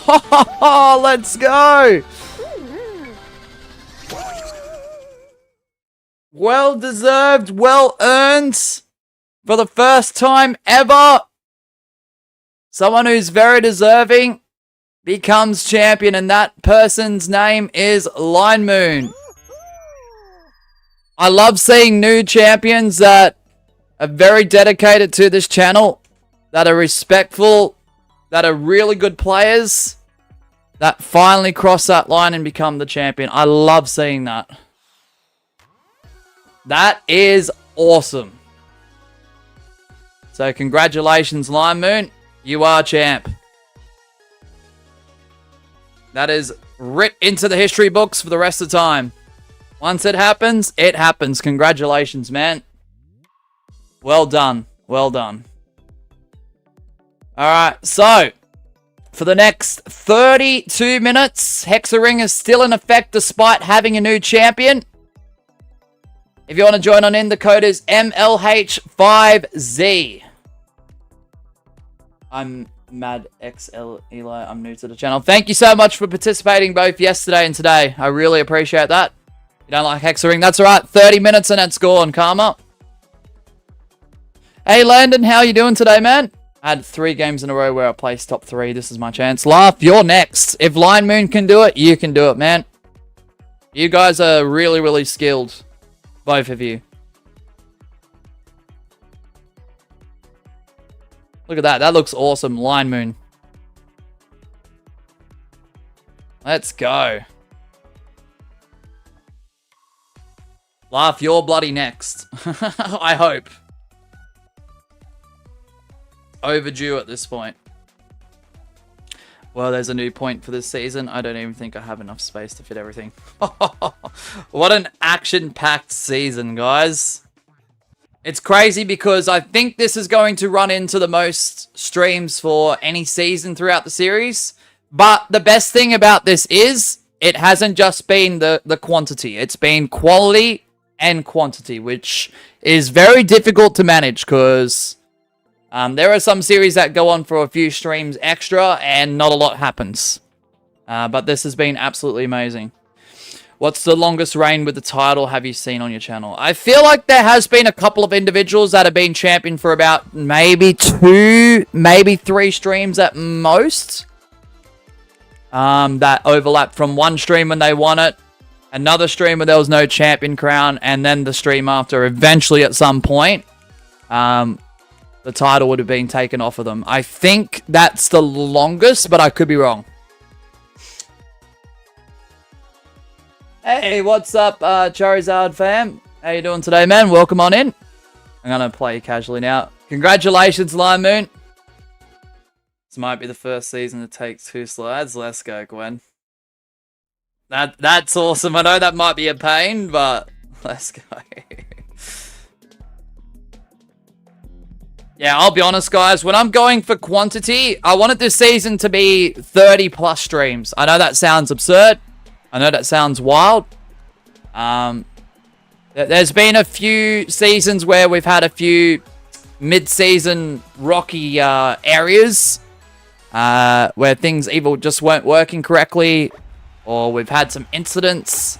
Oh, let's go! Well deserved, well earned. For the first time ever, someone who's very deserving becomes champion, and that person's name is Line Moon. I love seeing new champions that are very dedicated to this channel, that are respectful, that are really good players, that finally cross that line and become the champion. I love seeing that. That is awesome. So congratulations, Lime Moon. You are champ. That is writ into the history books for the rest of the time. Once it happens, it happens. Congratulations, man. Well done. Well done. Alright, so For the next 32 minutes, Hexaring is still in effect despite having a new champion. If you want to join on in, the code is MLH5Z. I'm Mad XL Eli. I'm new to the channel. Thank you so much for participating both yesterday and today. I really appreciate that. You don't like Hexaring? That's alright. 30 minutes and it's gone, Karma. Hey, Landon. How you doing today, man? I had 3 games in a row where I placed top 3. This is my chance. Laugh, you're next. If Line Moon can do it, you can do it, man. You guys are really, really skilled. Both of you. Look at that. That looks awesome. Line Moon. Let's go. Laugh, you're bloody next. I hope. Overdue at this point. Well, there's a new point for this season. I don't even think I have enough space to fit everything. What an action-packed season, guys. It's crazy because I think this is going to run into the most streams for any season throughout the series. But the best thing about this is it hasn't just been the quantity. It's been quality and quantity, which is very difficult to manage because there are some series that go on for a few streams extra and not a lot happens. But this has been absolutely amazing. What's the longest reign with the title have you seen on your channel? I feel like there has been a couple of individuals that have been champion for about maybe 2, maybe 3 streams at most. That overlapped from one stream when they won it, another stream where there was no champion crown, and then the stream after. Eventually, at some point, the title would have been taken off of them. I think that's the longest, but I could be wrong. Hey, what's up, Charizard fam? How you doing today, man? Welcome on in. I'm going to play casually now. Congratulations, Lime Moon. This might be the first season to take 2 slides. Let's go, Gwen. That's awesome. I know that might be a pain, but let's go. Yeah, I'll be honest, guys. When I'm going for quantity, I wanted this season to be 30 plus streams. I know that sounds absurd. I know that sounds wild. There's been a few seasons where we've had a few mid-season rocky areas where things either just weren't working correctly or we've had some incidents.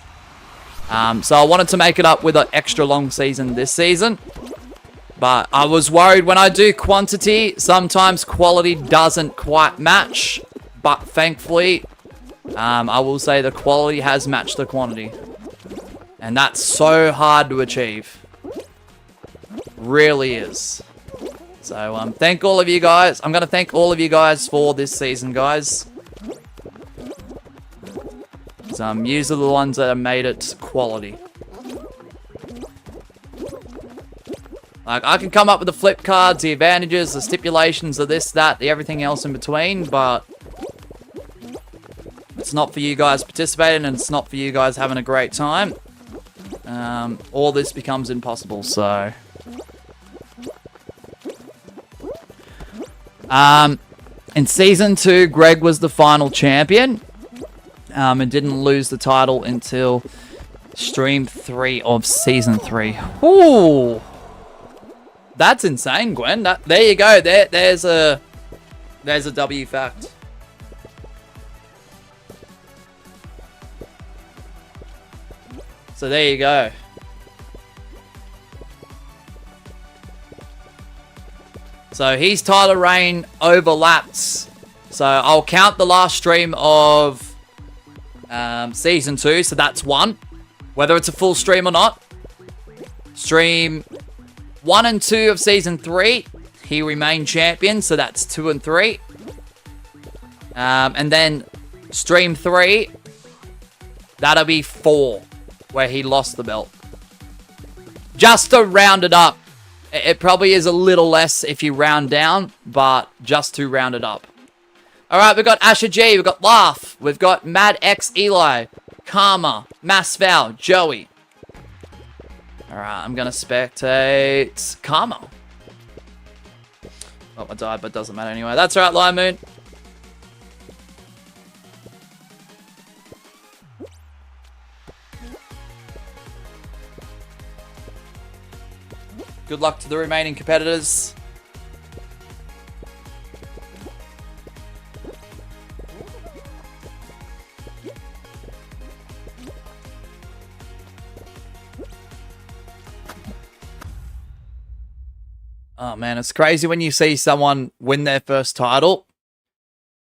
So I wanted to make it up with an extra long season this season. But I was worried when I do quantity, sometimes quality doesn't quite match. But thankfully, I will say the quality has matched the quantity. And that's so hard to achieve. Really is. So, thank all of you guys. I'm going to thank all of you guys for this season, guys. Yous are the ones that have made it quality. Like, I can come up with the flip cards, the advantages, the stipulations of this, that, the everything else in between, but it's not for you guys participating and it's not for you guys having a great time. All this becomes impossible, so. In Season 2, Greg was the final champion. And didn't lose the title until Stream 3 of Season 3. Ooh! That's insane, Gwen. There you go. There's a W fact. So there you go. So his title reign overlaps. So I'll count the last stream of Season 2. So that's 1. Whether it's a full stream or not. Stream 1 and 2 of Season 3, he remained champion, so that's 2 and 3. And then Stream 3, that'll be 4, where he lost the belt. Just to round it up. It probably is a little less if you round down, but just to round it up. Alright, we've got Asher G, we've got Laugh, we've got Mad X Eli, Karma, Mass Val, Joey. Alright, I'm going to spectate Karma. Oh, I died, but doesn't matter anyway. That's alright, Lime Moon. Good luck to the remaining competitors. Oh man, it's crazy when you see someone win their first title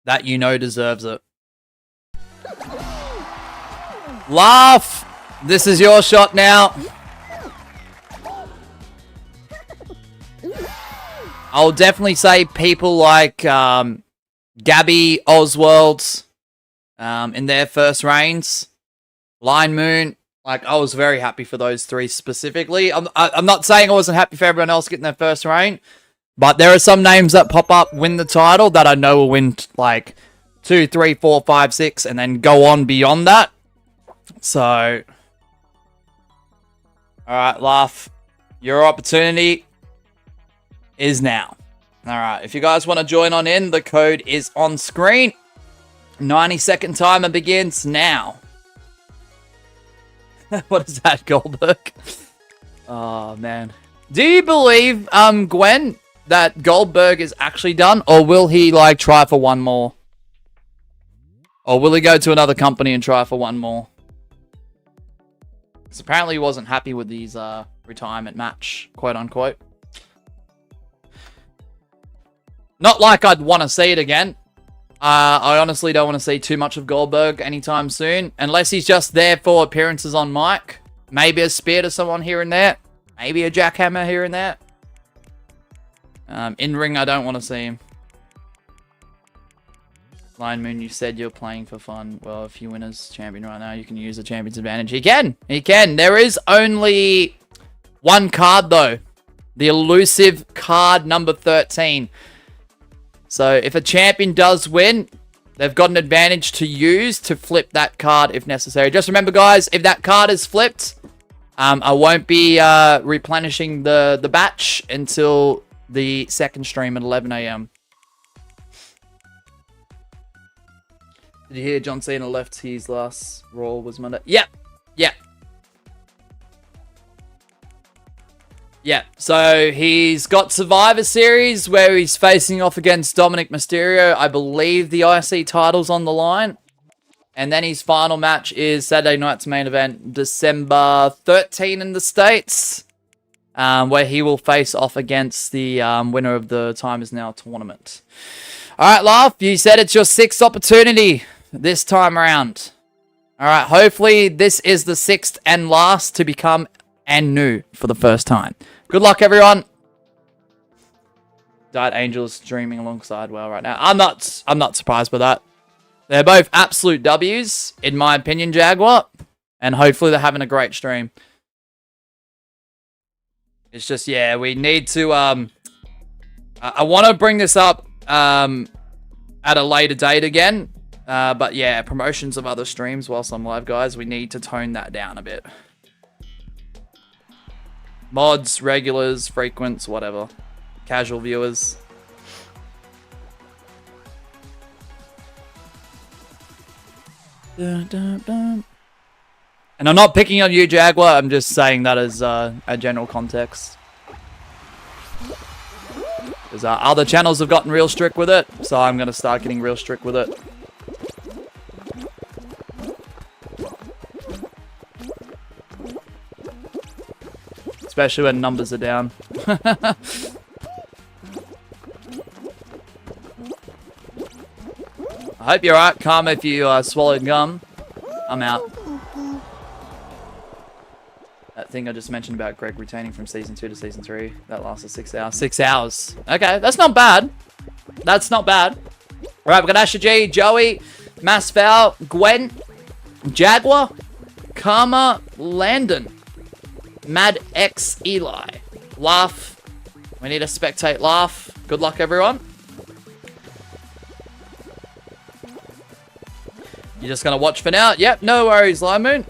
that you know deserves it. Laugh! This is your shot now. I'll definitely say people like Gabby, Oswald, in their first reigns. Line Moon. Like, I was very happy for those three specifically. I'm not saying I wasn't happy for everyone else getting their first reign, but there are some names that pop up, win the title, that I know will win, like, 2, 3, 4, 5, 6, and then go on beyond that. So, alright, Laugh. Your opportunity is now. Alright, if you guys want to join on in, the code is on screen. 90-second timer begins now. What is that, Goldberg? Oh, man. Do you believe, Gwen, that Goldberg is actually done? Or will he, like, try for one more? Or will he go to another company and try for one more? Because apparently he wasn't happy with his retirement match, quote-unquote. Not like I'd want to see it again. I honestly don't want to see too much of Goldberg anytime soon. Unless he's just there for appearances on mic. Maybe a spear to someone here and there. Maybe a jackhammer here and there. In ring, I don't want to see him. Line Moon, you said you're playing for fun. Well, if you win as champion right now, you can use the champion's advantage. He can. He can. There is only one card, though. The elusive card number 13. So if a champion does win, they've got an advantage to use to flip that card if necessary. Just remember, guys, if that card is flipped, I won't be replenishing the batch until the second stream at 11 a.m. Did you hear John Cena left his last Raw was Monday? Yep. Yep. Yeah, so he's got Survivor Series where he's facing off against Dominic Mysterio. I believe the IC title's on the line. And then his final match is Saturday night's main event, December 13 in the States, where he will face off against the winner of the Time Is Now tournament. All right, Laugh, you said it's your 6th opportunity this time around. All right, hopefully this is the 6th and last to become and new for the first time. Good luck, everyone. Diet Angels streaming alongside well right now. I'm not surprised by that. They're both absolute W's, in my opinion, Jaguar. And hopefully they're having a great stream. It's just, yeah, we need to... I want to bring this up at a later date again. But yeah, promotions of other streams whilst I'm live, guys. We need to tone that down a bit. Mods, regulars, frequents, whatever. Casual viewers. Dun, dun, dun. And I'm not picking on you, Jaguar. I'm just saying that as a general context. Because other channels have gotten real strict with it. So I'm going to start getting real strict with it. Especially when numbers are down. I hope you're alright, Karma, if you swallowed gum. I'm out. That thing I just mentioned about Greg retaining from Season 2 to Season 3, that lasted 6 hours. 6 hours. Okay, that's not bad. That's not bad. Alright, we've got Asher G, Joey, Masfowl, Gwen, Jaguar, Karma, Landon. Mad X Eli. Laugh. We need a spectate laugh. Good luck, everyone. You're just going to watch for now? Yep, no worries, Lime Moon.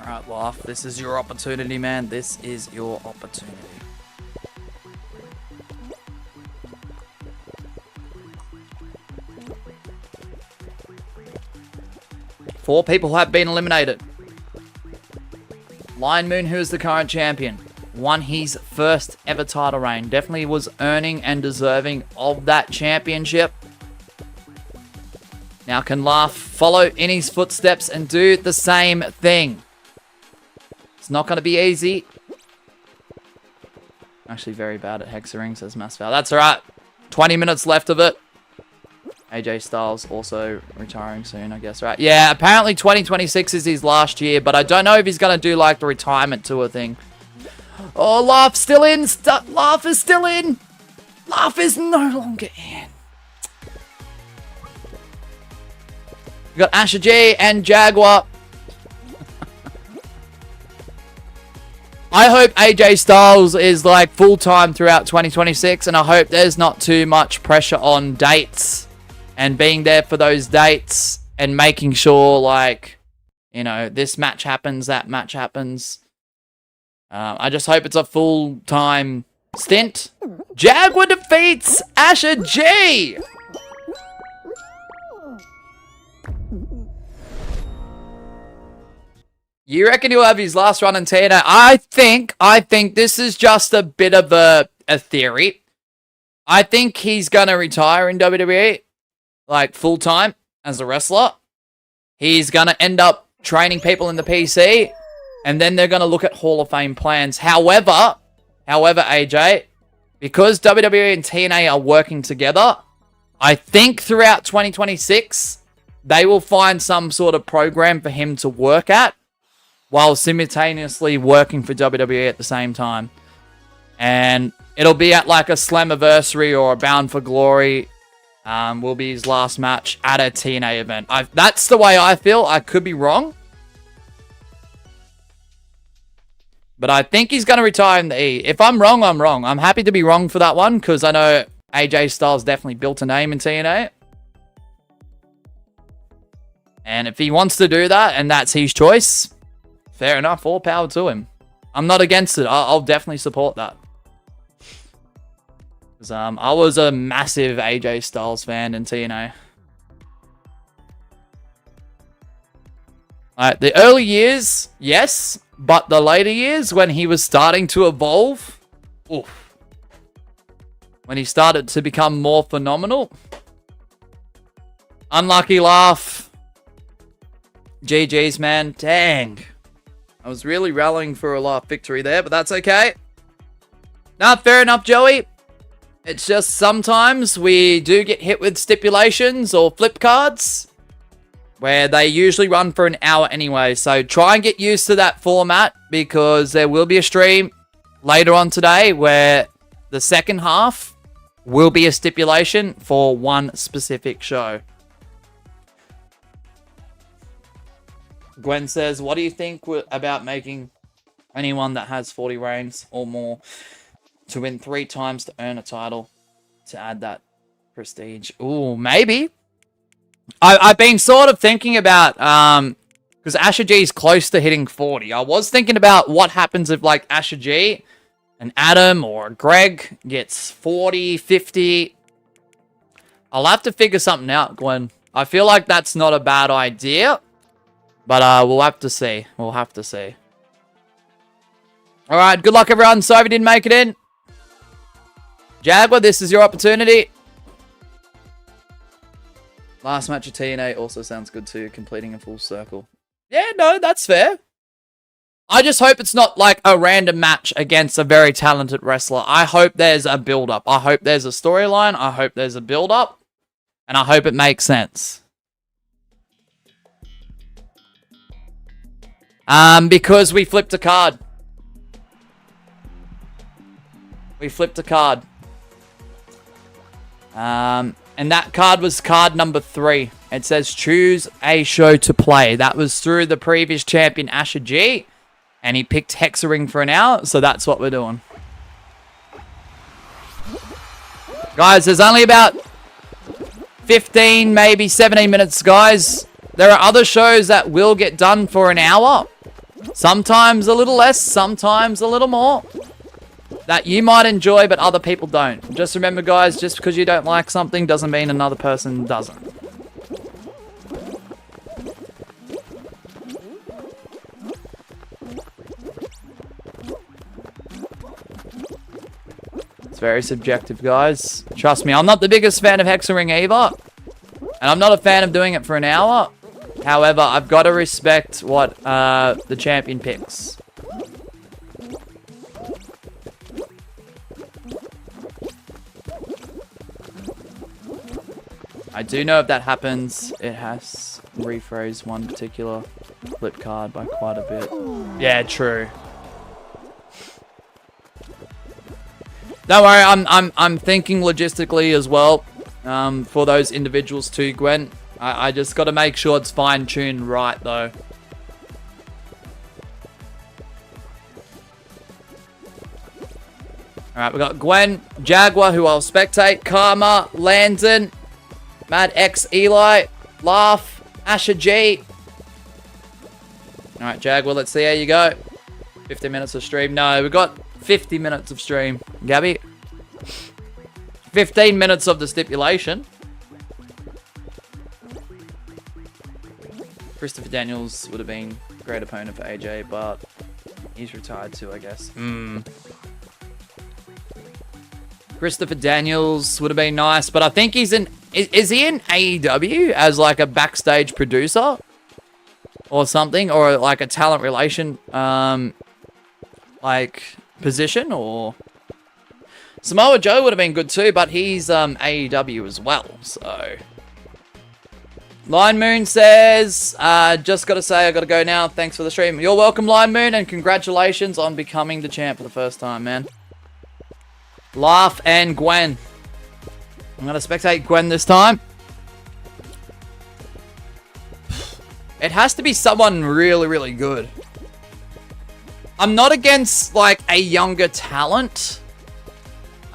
Alright, Laugh. This is your opportunity, man. This is your opportunity. Four people have been eliminated. Lion Moon, who is the current champion, won his first ever title reign. Definitely was earning and deserving of that championship. Now can Laugh follow in his footsteps and do the same thing? It's not going to be easy. Actually very bad at hexering, says Masval. That's alright. 20 minutes left of it. AJ Styles also retiring soon, I guess, right? Yeah, apparently 2026 is his last year, but I don't know if he's going to do, like, the retirement tour thing. Oh, Laugh still in. Laugh is still in. Laugh is no longer in. We got Asher G and Jaguar. I hope AJ Styles is, like, full-time throughout 2026, and I hope there's not too much pressure on dates and being there for those dates and making sure, like, you know, this match happens, that match happens. I just hope it's a full-time stint. Jaguar defeats Asher G! You reckon he'll have his last run in TNA? I think this is just a bit of a theory. I think he's going to retire in WWE, like full-time as a wrestler. He's going to end up training people in the PC, and then they're going to look at Hall of Fame plans. However, AJ, because WWE and TNA are working together, I think throughout 2026, they will find some sort of program for him to work at, while simultaneously working for WWE at the same time. And it'll be at like a Slammiversary or a Bound for Glory. Will be his last match at a TNA event. That's the way I feel. I could be wrong. But I think he's going to retire in the E. If I'm wrong, I'm wrong. I'm happy to be wrong for that one, because I know AJ Styles definitely built a name in TNA. And if he wants to do that, and that's his choice, fair enough, all power to him. I'm not against it. I'll definitely support that. Because I was a massive AJ Styles fan in TNA. The early years, yes. But the later years, when he was starting to evolve, oof. When he started to become more phenomenal. Unlucky Laugh. GG's, man. Dang. I was really rallying for a Laugh victory there, but that's okay. Nah, fair enough, Joey. It's just sometimes we do get hit with stipulations or flip cards where they usually run for an hour anyway. So try and get used to that format, because there will be a stream later on today where the second half will be a stipulation for one specific show. Gwen says, what do you think about making anyone that has 40 reigns or more to win 3 times to earn a title to add that prestige? Ooh, maybe. I've been sort of thinking about, because Asher G is close to hitting 40. I was thinking about what happens if, like, Asher G and Adam or Greg gets 40, 50. I'll have to figure something out, Gwen. I feel like that's not a bad idea. But we'll have to see. We'll have to see. Alright, good luck everyone. Sorry if you didn't make it in. Jaguar, this is your opportunity. Last match of TNA also sounds good too, completing a full circle. Yeah, no, that's fair. I just hope it's not like a random match against a very talented wrestler. I hope there's a build-up. I hope there's a storyline. I hope there's a build-up. And I hope it makes sense. Because we flipped a card. We flipped a card. And that card was card number 3. It says choose a show to play. That was through the previous champion, Asher G. And he picked Hexering for an hour. So that's what we're doing. Guys, there's only about 15, maybe 17 minutes, guys. There are other shows that will get done for an hour. Sometimes a little less, sometimes a little more. That you might enjoy, but other people don't. Just remember, guys, just because you don't like something doesn't mean another person doesn't. It's very subjective, guys. Trust me, I'm not the biggest fan of Hexaring either. And I'm not a fan of doing it for an hour. However, I've got to respect what the champion picks. I do know if that happens, it has rephrased one particular flip card by quite a bit. Yeah, true. Don't worry, I'm thinking logistically as well for those individuals too, Gwen. I just got to make sure it's fine-tuned right, though. Alright, we got Gwen, Jaguar, who I'll spectate, Karma, Landon, Mad X Eli, Laugh, Asher G. Alright, Jaguar, let's see how you go. 15 minutes of stream. No, we got 50 minutes of stream. Gabby? 15 minutes of the stipulation. Christopher Daniels would have been a great opponent for AJ, but he's retired too, I guess. Christopher Daniels would have been nice, but I think he's in... Is he in AEW as like a backstage producer? Or something? Or like a talent relation like position? Or... Samoa Joe would have been good too, but he's AEW as well, so... Line Moon says, just got to say, I got to go now. Thanks for the stream. You're welcome, Line Moon, and congratulations on becoming the champ for the first time, man. Laugh and Gwen. I'm going to spectate Gwen this time. It has to be someone really, really good. I'm not against, like, a younger talent.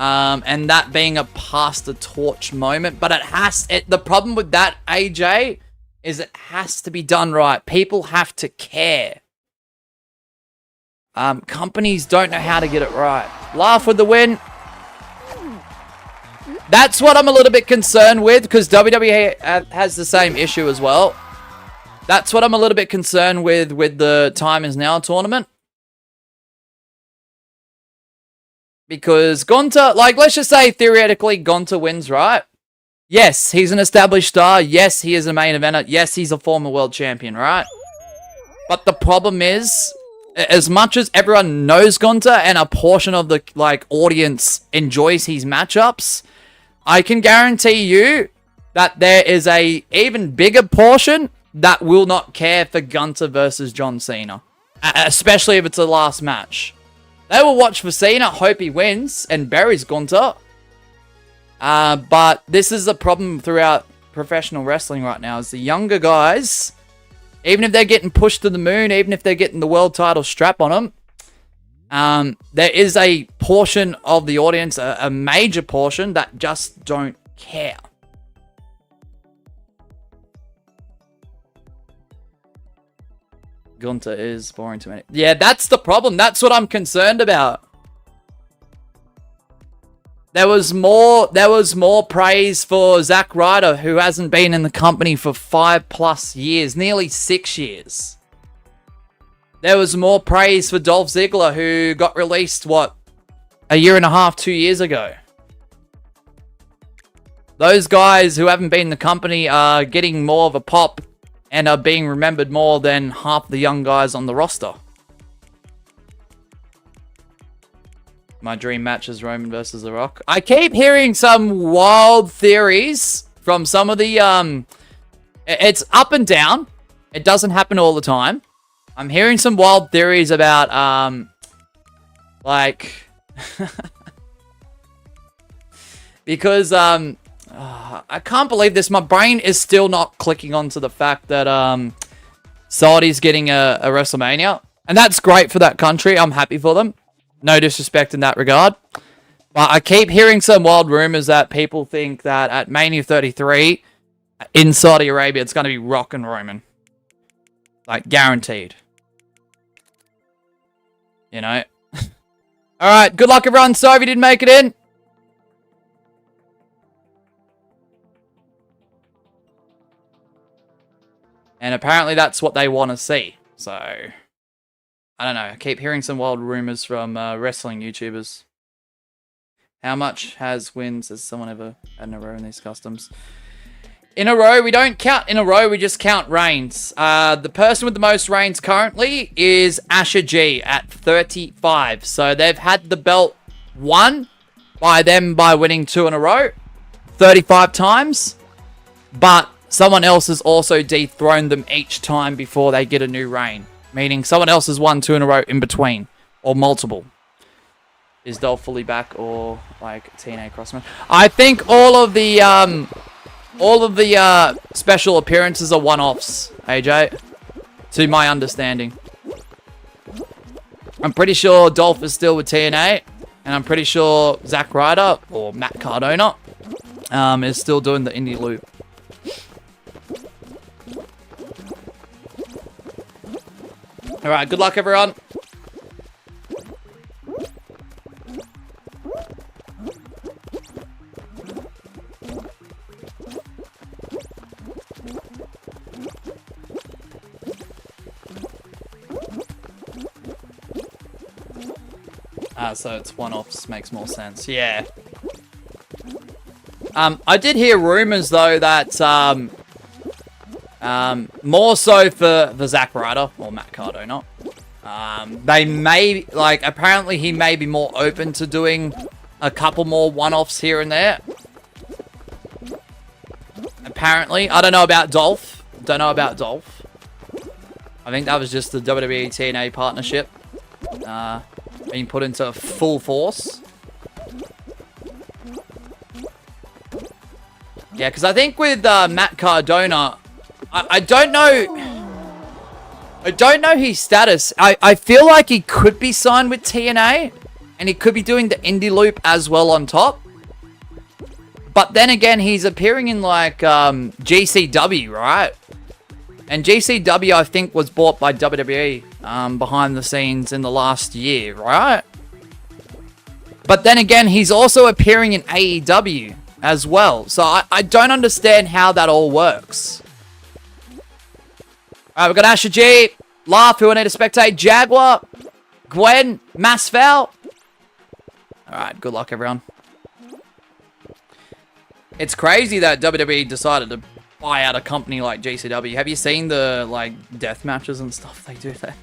And that being a pass the torch moment. But the problem with that, AJ, is it has to be done right. People have to care. Companies don't know how to get it right. Laugh with the win. That's what I'm a little bit concerned with, because WWE has the same issue as well. That's what I'm a little bit concerned with the Time Is Now tournament. Because Gonta, like, let's just say theoretically Gonta wins, right? Yes, he's an established star. Yes, he is a main eventer. Yes, he's a former world champion, right? But the problem is, as much as everyone knows Gonta and a portion of the, like, audience enjoys his matchups, I can guarantee you that there is a even bigger portion that will not care for Gunter versus John Cena. Especially if it's the last match. They will watch for Cena, hope he wins, and buries Gunter. But this is the problem throughout professional wrestling right now, is the younger guys, even if they're getting pushed to the moon, even if they're getting the world title strap on them, there is a portion of the audience, a major portion, that just don't care. Gunter is boring to many. Yeah, that's the problem. That's what I'm concerned about. There was more praise for Zack Ryder, who hasn't been in the company for 5+ years, nearly 6 years. There was more praise for Dolph Ziggler, who got released, what, a year and a half, 2 years ago. Those guys who haven't been in the company are getting more of a pop and are being remembered more than half the young guys on the roster. My dream match is Roman versus The Rock. I keep hearing some wild theories from some of the... It's up and down. It doesn't happen all the time. I'm hearing some wild theories about, like... because, I can't believe this. My brain is still not clicking onto the fact that Saudi's getting a WrestleMania. And that's great for that country. I'm happy for them. No disrespect in that regard. But I keep hearing some wild rumors that people think that at Mania 33 in Saudi Arabia, it's going to be rockin' Roman. Like, guaranteed. You know? Alright, good luck everyone. Sorry if you didn't make it in. And apparently that's what they want to see. So, I don't know. I keep hearing some wild rumors from wrestling YouTubers. How much has wins has someone ever had in a row in these customs? In a row, we don't count in a row, we just count reigns. The person with the most reigns currently is Asher G at 35. So they've had the belt won by them by winning 2 in a row, 35 times. But someone else has also dethroned them each time before they get a new reign. Meaning someone else has won 2 in a row in between, or multiple. Is Dolph fully back or like TNA Crossman? I think all of the special appearances are one-offs, AJ. To my understanding. I'm pretty sure Dolph is still with TNA. And I'm pretty sure Zack Ryder or Matt Cardona is still doing the indie loop. Alright, good luck everyone. So it's one-offs, makes more sense. Yeah. I did hear rumors though that more so for Zack Ryder or Matt Cardona. They may apparently he may be more open to doing a couple more one-offs here and there. Apparently, I don't know about Dolph. I think that was just the WWE TNA partnership. Being put into full force. Yeah, because I think with Matt Cardona, I don't know. I don't know his status. I feel like he could be signed with TNA, and he could be doing the indie loop as well on top. But then again, he's appearing in like GCW, right? And GCW, I think, was bought by WWE behind the scenes in the last year, right? But then again, he's also appearing in AEW as well. So I don't understand how that all works. Alright, we've got Asher G, Laugh, who I need to spectate, Jaguar, Gwen, Masfowl. Alright, good luck, everyone. It's crazy that WWE decided to buy out a company like GCW. Have you seen the death matches and stuff they do there?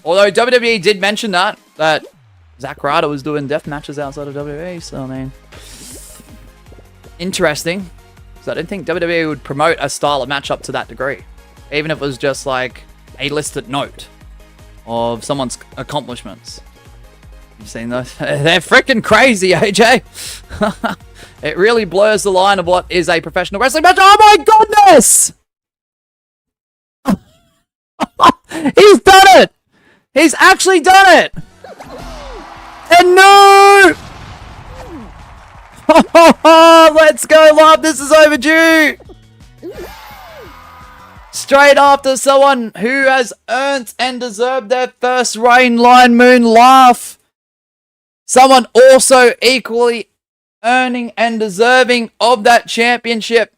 Although WWE did mention that Zack Ryder was doing death matches outside of WWE, so I mean, interesting. So I didn't think WWE would promote a style of match up to that degree, even if it was just like a listed note of someone's accomplishments. You've seen those? They're freaking crazy, AJ. It really blurs the line of what is a professional wrestling match. Oh my goodness! He's done it! He's actually done it! And no! Let's go, love. This is overdue. Straight after someone who has earned and deserved their first reign, Lion Moon Laugh. Someone also equally earning and deserving of that championship.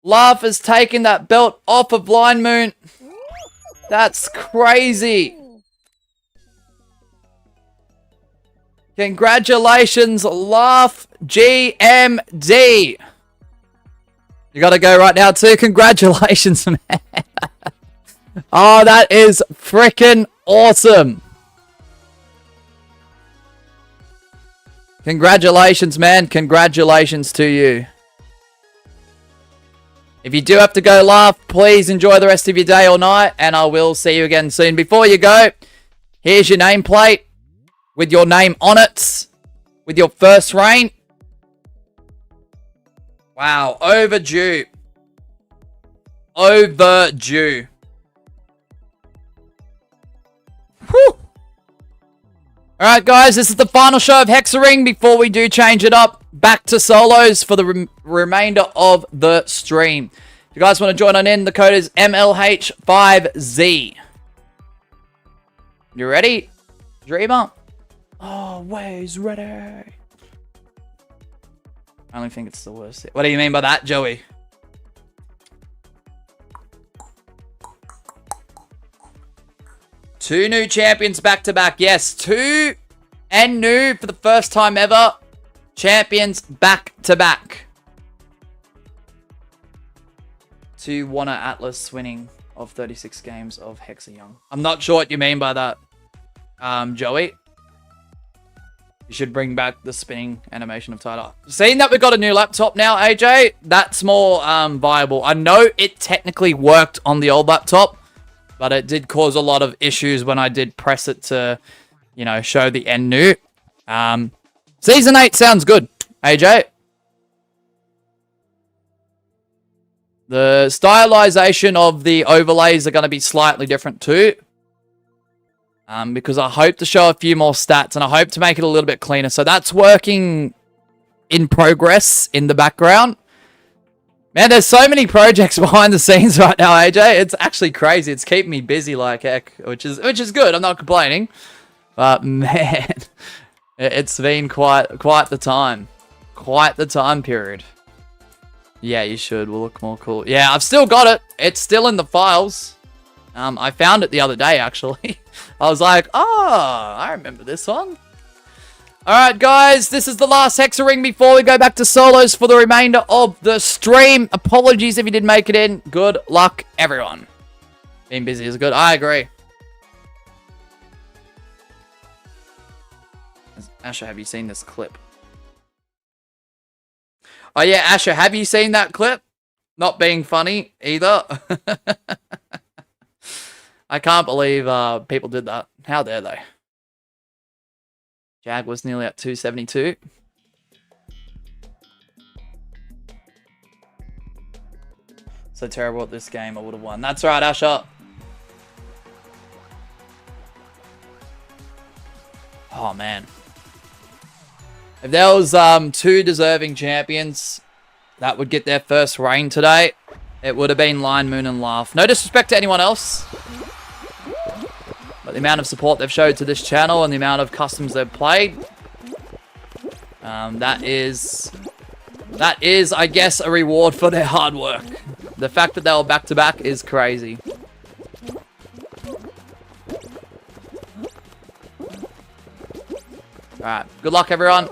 Laugh has taken that belt off of Lion Moon. That's crazy. Congratulations, Laugh GMD. You gotta go right now too. Congratulations, man. Oh, that is freaking awesome. Congratulations, man. Congratulations to you. If you do have to go, Laugh, please enjoy the rest of your day or night, and I will see you again soon. Before you go, here's your nameplate with your name on it, with your first reign. Wow, overdue. Overdue. Whew. Alright guys, this is the final show of Hexaring before we do change it up back to solos for the remainder of the stream. If you guys want to join on in, the code is MLH5Z. You ready? Dreamer? Always ready. I only think it's the worst. What do you mean by that, Joey? Two new champions back to back. Yes, two and new for the first time ever. Champions back to back. Two Warner Atlas winning of 36 games of Hexa Young. I'm not sure what you mean by that, Joey. You should bring back the spinning animation of Tyler. Seeing that we've got a new laptop now, AJ, that's more viable. I know it technically worked on the old laptop, but it did cause a lot of issues when I did press it to, you know, show the end new. Season 8 sounds good, AJ. The stylization of the overlays are going to be slightly different too. Because I hope to show a few more stats and I hope to make it a little bit cleaner. So that's working in progress in the background. Man, there's so many projects behind the scenes right now, AJ. It's actually crazy. It's keeping me busy like heck, which is good. I'm not complaining. But man, it's been quite the time. Quite the time period. Yeah, you should. We'll look more cool. Yeah, I've still got it. It's still in the files. I found it the other day, actually. I was like, oh, I remember this one. Alright, guys, this is the last Hexaring before we go back to solos for the remainder of the stream. Apologies if you didn't make it in. Good luck, everyone. Being busy is good. I agree. Asher, have you seen this clip? Oh, yeah, Asher, have you seen that clip? Not being funny, either. I can't believe people did that. How dare they? Jag was nearly at 272. So terrible at this game, I would have won. That's right, Asher. Oh, man. If there was two deserving champions that would get their first reign today, it would have been Lion, Moon, and Laugh. No disrespect to anyone else. But the amount of support they've showed to this channel and the amount of customs they've played, that is, I guess, a reward for their hard work. The fact that they were back-to-back is crazy. Alright, good luck, everyone.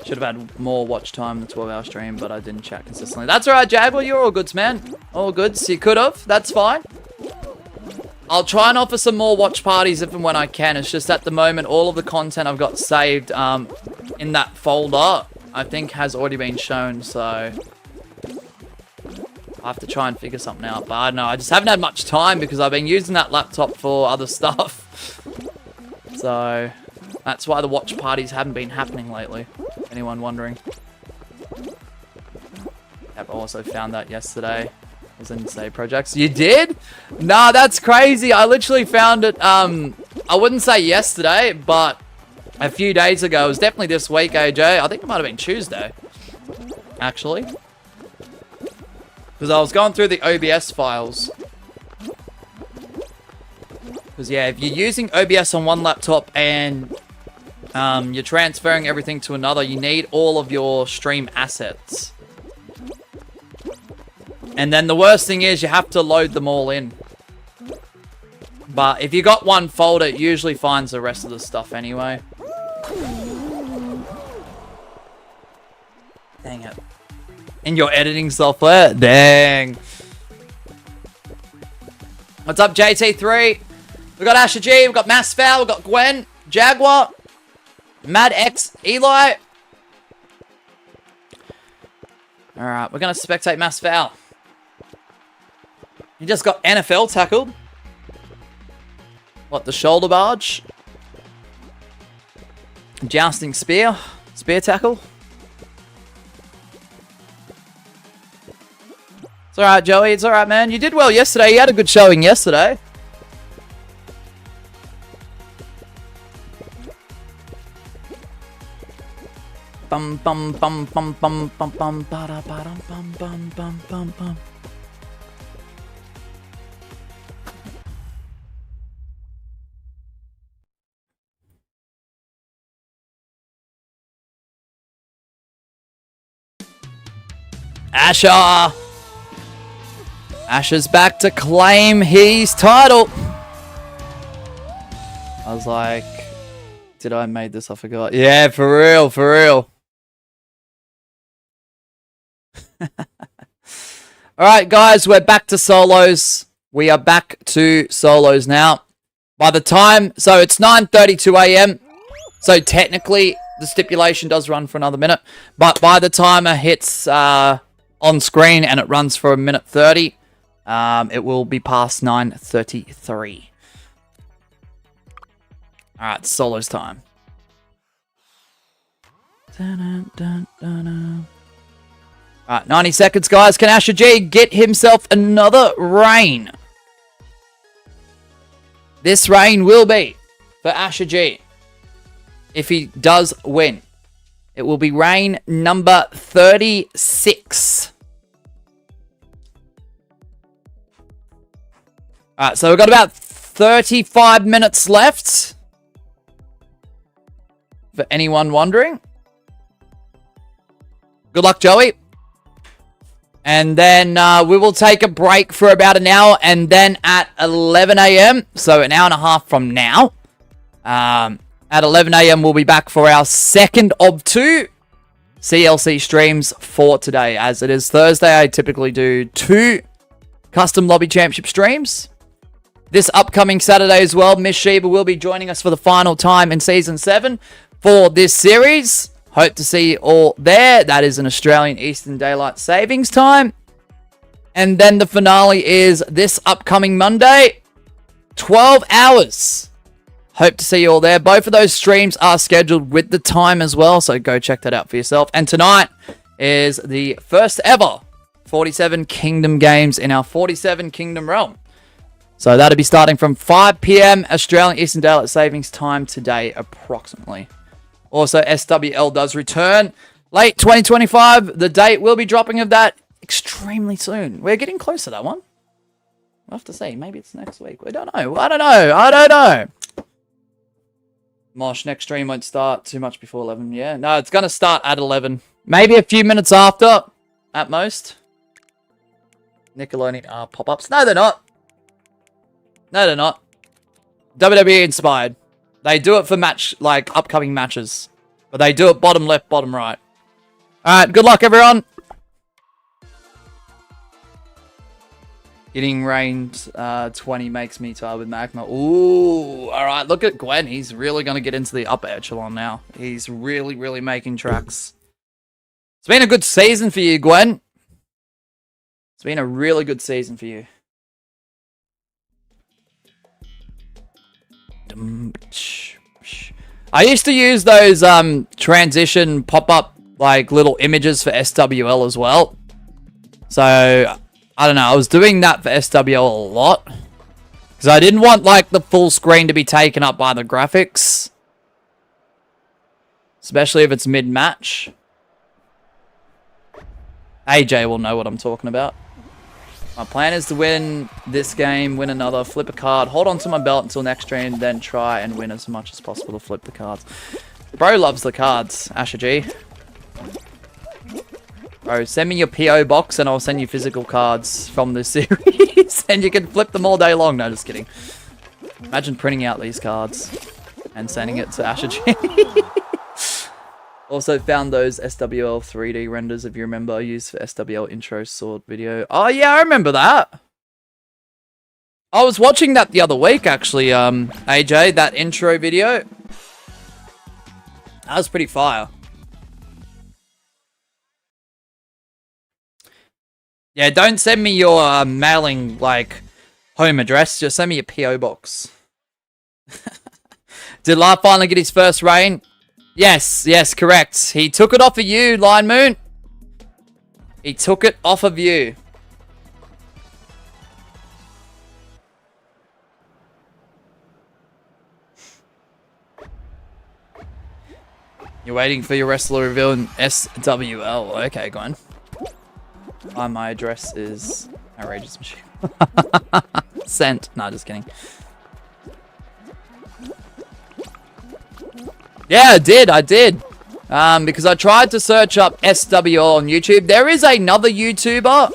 Should have had more watch time in the 12-hour stream, but I didn't chat consistently. That's alright, Jaguar. You're all goods, man. All goods. You could have. That's fine. I'll try and offer some more watch parties if and when I can. It's just at the moment, all of the content I've got saved in that folder, I think has already been shown. So I have to try and figure something out. But I don't know. I just haven't had much time because I've been using that laptop for other stuff. So that's why the watch parties haven't been happening lately. Anyone wondering? Yep, I also found that yesterday. Was in save projects. You did? Nah, that's crazy. I literally found it, I wouldn't say yesterday, but a few days ago. It was definitely this week, AJ. I think it might have been Tuesday, actually. Because I was going through the OBS files. Because, yeah, if you're using OBS on one laptop and you're transferring everything to another, you need all of your stream assets. And then the worst thing is you have to load them all in. But if you got one folder, it usually finds the rest of the stuff anyway. Dang it. In your editing software? Dang. What's up, JT3? We've got Asher G, we've got Massfowl, we've got Gwen, Jaguar, Mad X, Eli. Alright, we're going to spectate Massfowl. He just got NFL tackled. What, the shoulder barge? Jousting spear? Spear tackle? It's alright, Joey. It's alright, man. You did well yesterday. You had a good showing yesterday. bum bum bum bum bum bum bum bada bada bum bum bum bum bum. Asher! Asher's back to claim his title. I was like, did I made this? I forgot. Yeah, for real, for real. Alright, guys, we're back to solos. We are back to solos now. By the time, so it's 9:32 a.m. So technically, the stipulation does run for another minute. But by the timer hits on screen and it runs for a minute 30, it will be past 9:33. Alright, solos time. Alright, 90 seconds, guys. Can Asher G get himself another reign? This reign will be for Asher G. If he does win, it will be reign number 36. Alright, so we've got about 35 minutes left. For anyone wondering. Good luck, Joey. And then we will take a break for about an hour. And then at 11 a.m., so an hour and a half from now, at 11 a.m., we'll be back for our second of 2 CLC streams for today. As it is Thursday, I typically do 2 Custom Lobby Championship streams. This upcoming Saturday as well, Miss Sheba will be joining us for the final time in Season 7 for this series. Hope to see you all there. That is an Australian Eastern Daylight Savings Time. And then the finale is this upcoming Monday, 12 hours. Hope to see you all there. Both of those streams are scheduled with the time as well, so go check that out for yourself. And tonight is the first ever 47 Kingdom games in our 47 Kingdom realm. So that'll be starting from 5 p.m. Australian Eastern Daylight Savings Time today, approximately. Also, SWL does return late 2025. The date will be dropping of that extremely soon. We're getting close to that one. We'll have to see. Maybe it's next week. We don't know. I don't know. Mosh, next stream won't start too much before 11. Yeah, no, it's going to start at 11. Maybe a few minutes after, at most. Nickelodeon pop-ups. No, they're not. No, they're not. WWE inspired. They do it for upcoming matches. But they do it bottom left, bottom right. Alright, good luck, everyone. Getting rained 20 makes me tired with Magma. Ooh, alright, look at Gwen. He's really going to get into the upper echelon now. He's really, really making tracks. It's been a good season for you, Gwen. It's been a really good season for you. I used to use those transition pop-up little images for SWL as well. So I don't know, I was doing that for SWL a lot because I didn't want the full screen to be taken up by the graphics, especially if it's mid-match. AJ will know what I'm talking about. My plan is to win this game, win another, flip a card, hold on to my belt until next stream, then try and win as much as possible to flip the cards. Bro loves the cards, Asher G. Bro, send me your PO box and I'll send you physical cards from this series and you can flip them all day long. No, just kidding. Imagine printing out these cards and sending it to Asher G. Also found those SWL 3D renders, if you remember, used for SWL intro sword video. Oh yeah, I remember that. I was watching that the other week, actually, AJ, that intro video. That was pretty fire. Yeah, don't send me your mailing, home address. Just send me your PO box. Did La finally get his first reign? Yes, correct. He took it off of you, Lion Moon. He took it off of you. You're waiting for your wrestler reveal in SWL. Okay, Gwen. My address is outrageous machine. Sent. Nah, just kidding. Yeah, I did. Because I tried to search up SWL on YouTube. There is another YouTuber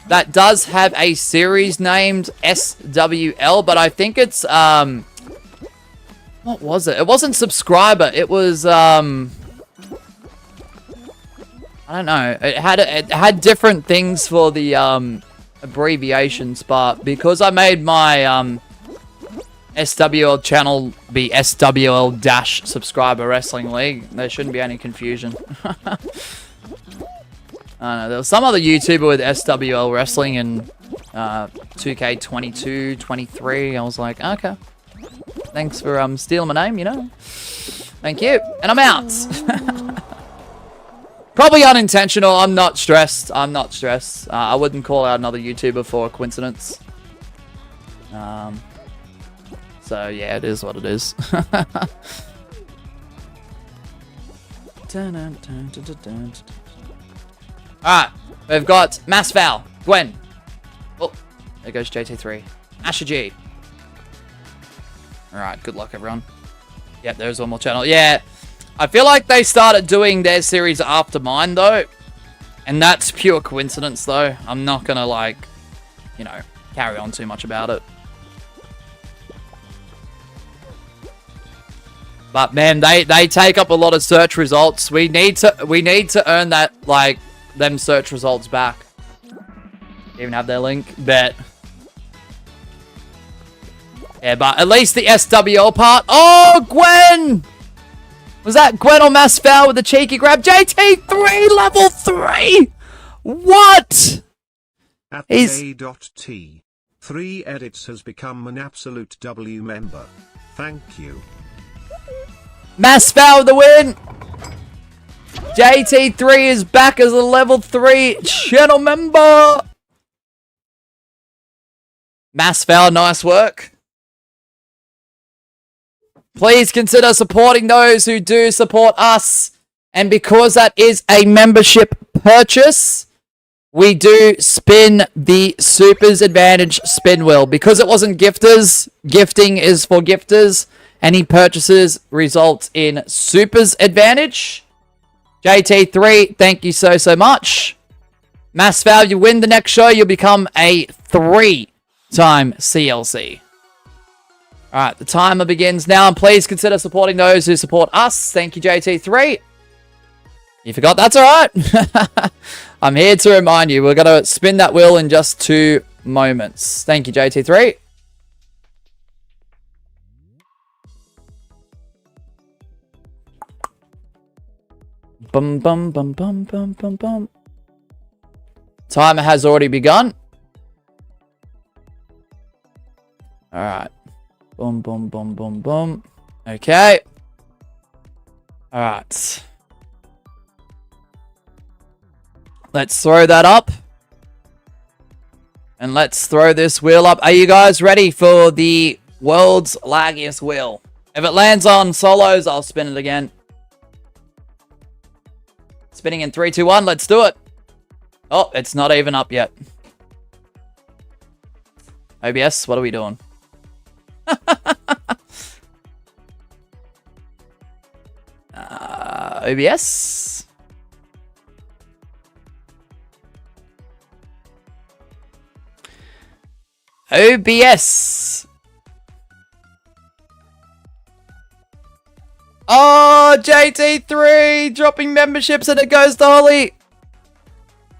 that does have a series named SWL, but I think it's, what was it? It wasn't subscriber. It was, I don't know. It had different things for the, abbreviations, but because I made my, SWL channel be SWL-subscriber wrestling league, there shouldn't be any confusion. I don't know, there was some other YouTuber with SWL wrestling in 2K22, 23. I was like, okay. Thanks for stealing my name, you know. Thank you. And I'm out. Probably unintentional. I'm not stressed. I wouldn't call out another YouTuber for a coincidence. So yeah, it is what it is. Alright, we've got Mass Val, Gwen. Oh, there goes JT3. Asher G. Alright, good luck everyone. Yep, there's one more channel. Yeah, I feel like they started doing their series after mine though. And that's pure coincidence though. I'm not gonna like, you know, carry on too much about it. But man, they take up a lot of search results. We need to earn that, like, them search results back. Even have their link, bet. Yeah, but at least the SWL part. Oh, Gwen! Was that Gwen or Mass Foul with the cheeky grab? JT3 level 3! What? At A.T. 3 edits has become an absolute W member. Thank you. Mass Foul with the win! JT3 is back as a level 3 channel member! Mass Foul, nice work. Please consider supporting those who do support us. And because that is a membership purchase, we do spin the Supers Advantage spin wheel. Because it wasn't gifters, gifting is for gifters. Any purchases result in Supers Advantage. JT3, thank you so much. Mass Foul, you win the next show, you'll become a 3-time CLC. Alright, the timer begins now, and please consider supporting those who support us. Thank you, JT3. You forgot, that's alright. I'm here to remind you, we're going to spin that wheel in just 2 moments. Thank you, JT3. Bum bum bum bum bum bum bum. Timer has already begun. Alright. Boom boom boom boom boom. Okay. Alright. Let's throw that up. And let's throw this wheel up. Are you guys ready for the world's laggiest wheel? If it lands on solos, I'll spin it again. Spinning in 3, 2, 1. Let's do it. Oh, it's not even up yet. OBS, what are we doing? OBS. OBS. Oh, JT3 dropping memberships and it goes to Holly.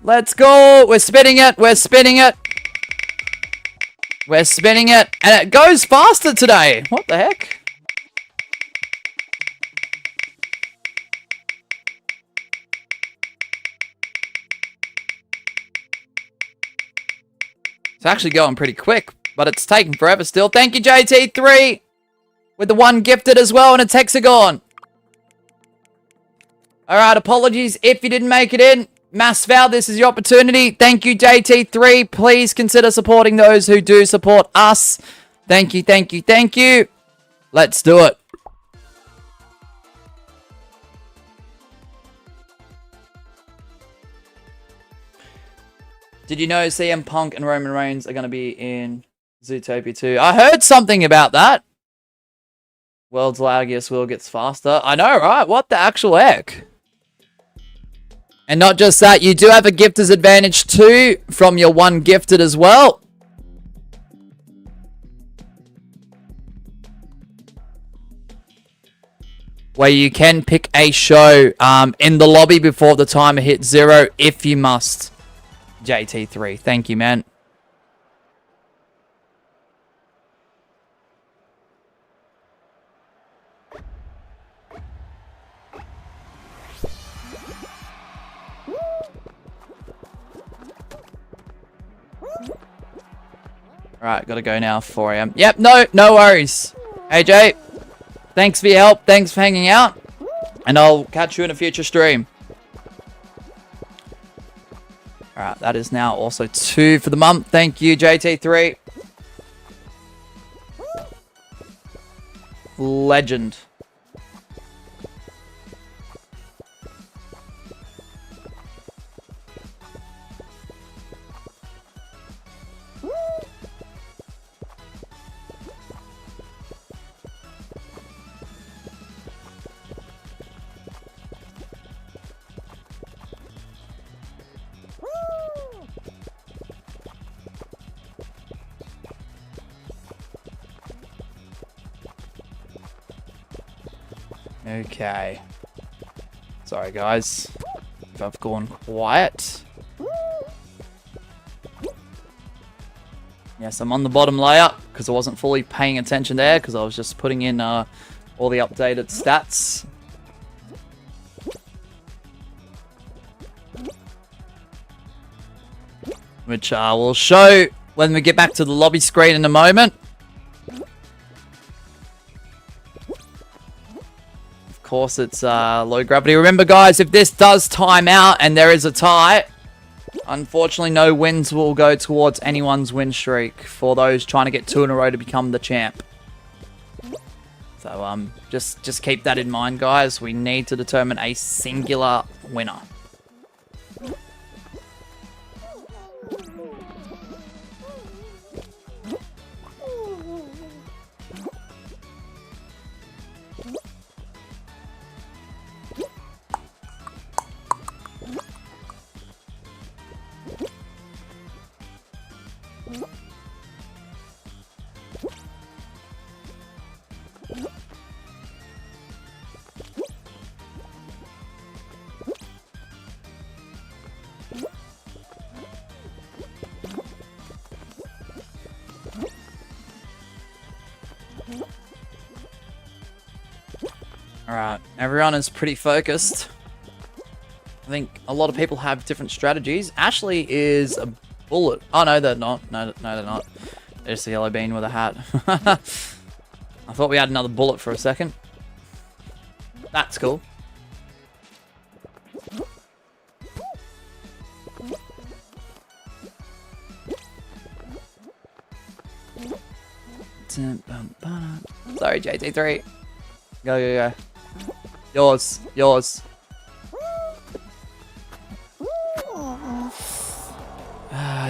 Let's go. We're spinning it. We're spinning it. We're spinning it. And it goes faster today. What the heck? It's actually going pretty quick, but it's taking forever still. Thank you, JT3. With the 1 gifted as well, and a hexagon. Alright, apologies if you didn't make it in. Mass Foul, this is your opportunity. Thank you, JT3. Please consider supporting those who do support us. Thank you, thank you, thank you. Let's do it. Did you know CM Punk and Roman Reigns are going to be in Zootopia 2? I heard something about that. World's laggiest wheel gets faster. I know, right? What the actual heck? And not just that, you do have a gifter's advantage too from your one gifted as well. Where you can pick a show in the lobby before the timer hits 0 if you must. JT3, thank you, man. Alright, gotta go now, 4 AM. Yep, no worries. AJ, thanks for your help. Thanks for hanging out. And I'll catch you in a future stream. Alright, that is now also 2 for the month. Thank you, JT3. Legend. Okay. Sorry, guys. If I've gone quiet. Yes, I'm on the bottom layer because I wasn't fully paying attention there because I was just putting in all the updated stats. Which we'll show when we get back to the lobby screen in a moment. Of course, it's low gravity. Remember, guys, if this does time out and there is a tie, unfortunately, no wins will go towards anyone's win streak for those trying to get 2 in a row to become the champ. So, just keep that in mind, guys. We need to determine a singular winner. Alright, everyone is pretty focused. I think a lot of people have different strategies. Ashley is a bullet. Oh, no, they're not. No, they're not. They're just a yellow bean with a hat. I thought we had another bullet for a second. That's cool. Sorry, JT3. Go. Yours.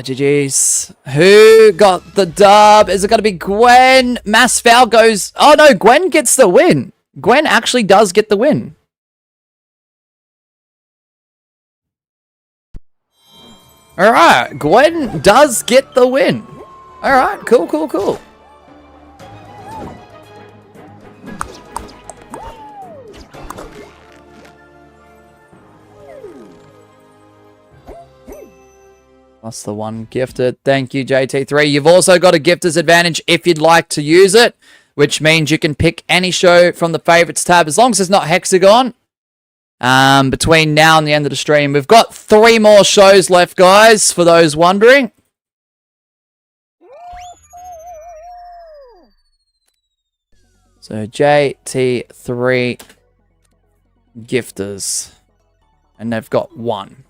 GG's. Who got the dub? Is it going to be Gwen? Mass foul goes... Oh, no, Gwen gets the win. Gwen actually does get the win. Alright, Gwen does get the win. Alright, cool. Plus the 1 gifted. Thank you, JT3. You've also got a gifter's advantage if you'd like to use it, which means you can pick any show from the favorites tab as long as it's not Hexagon. Between now and the end of the stream. We've got 3 more shows left, guys, for those wondering. So, JT3 gifters. And they've got 1.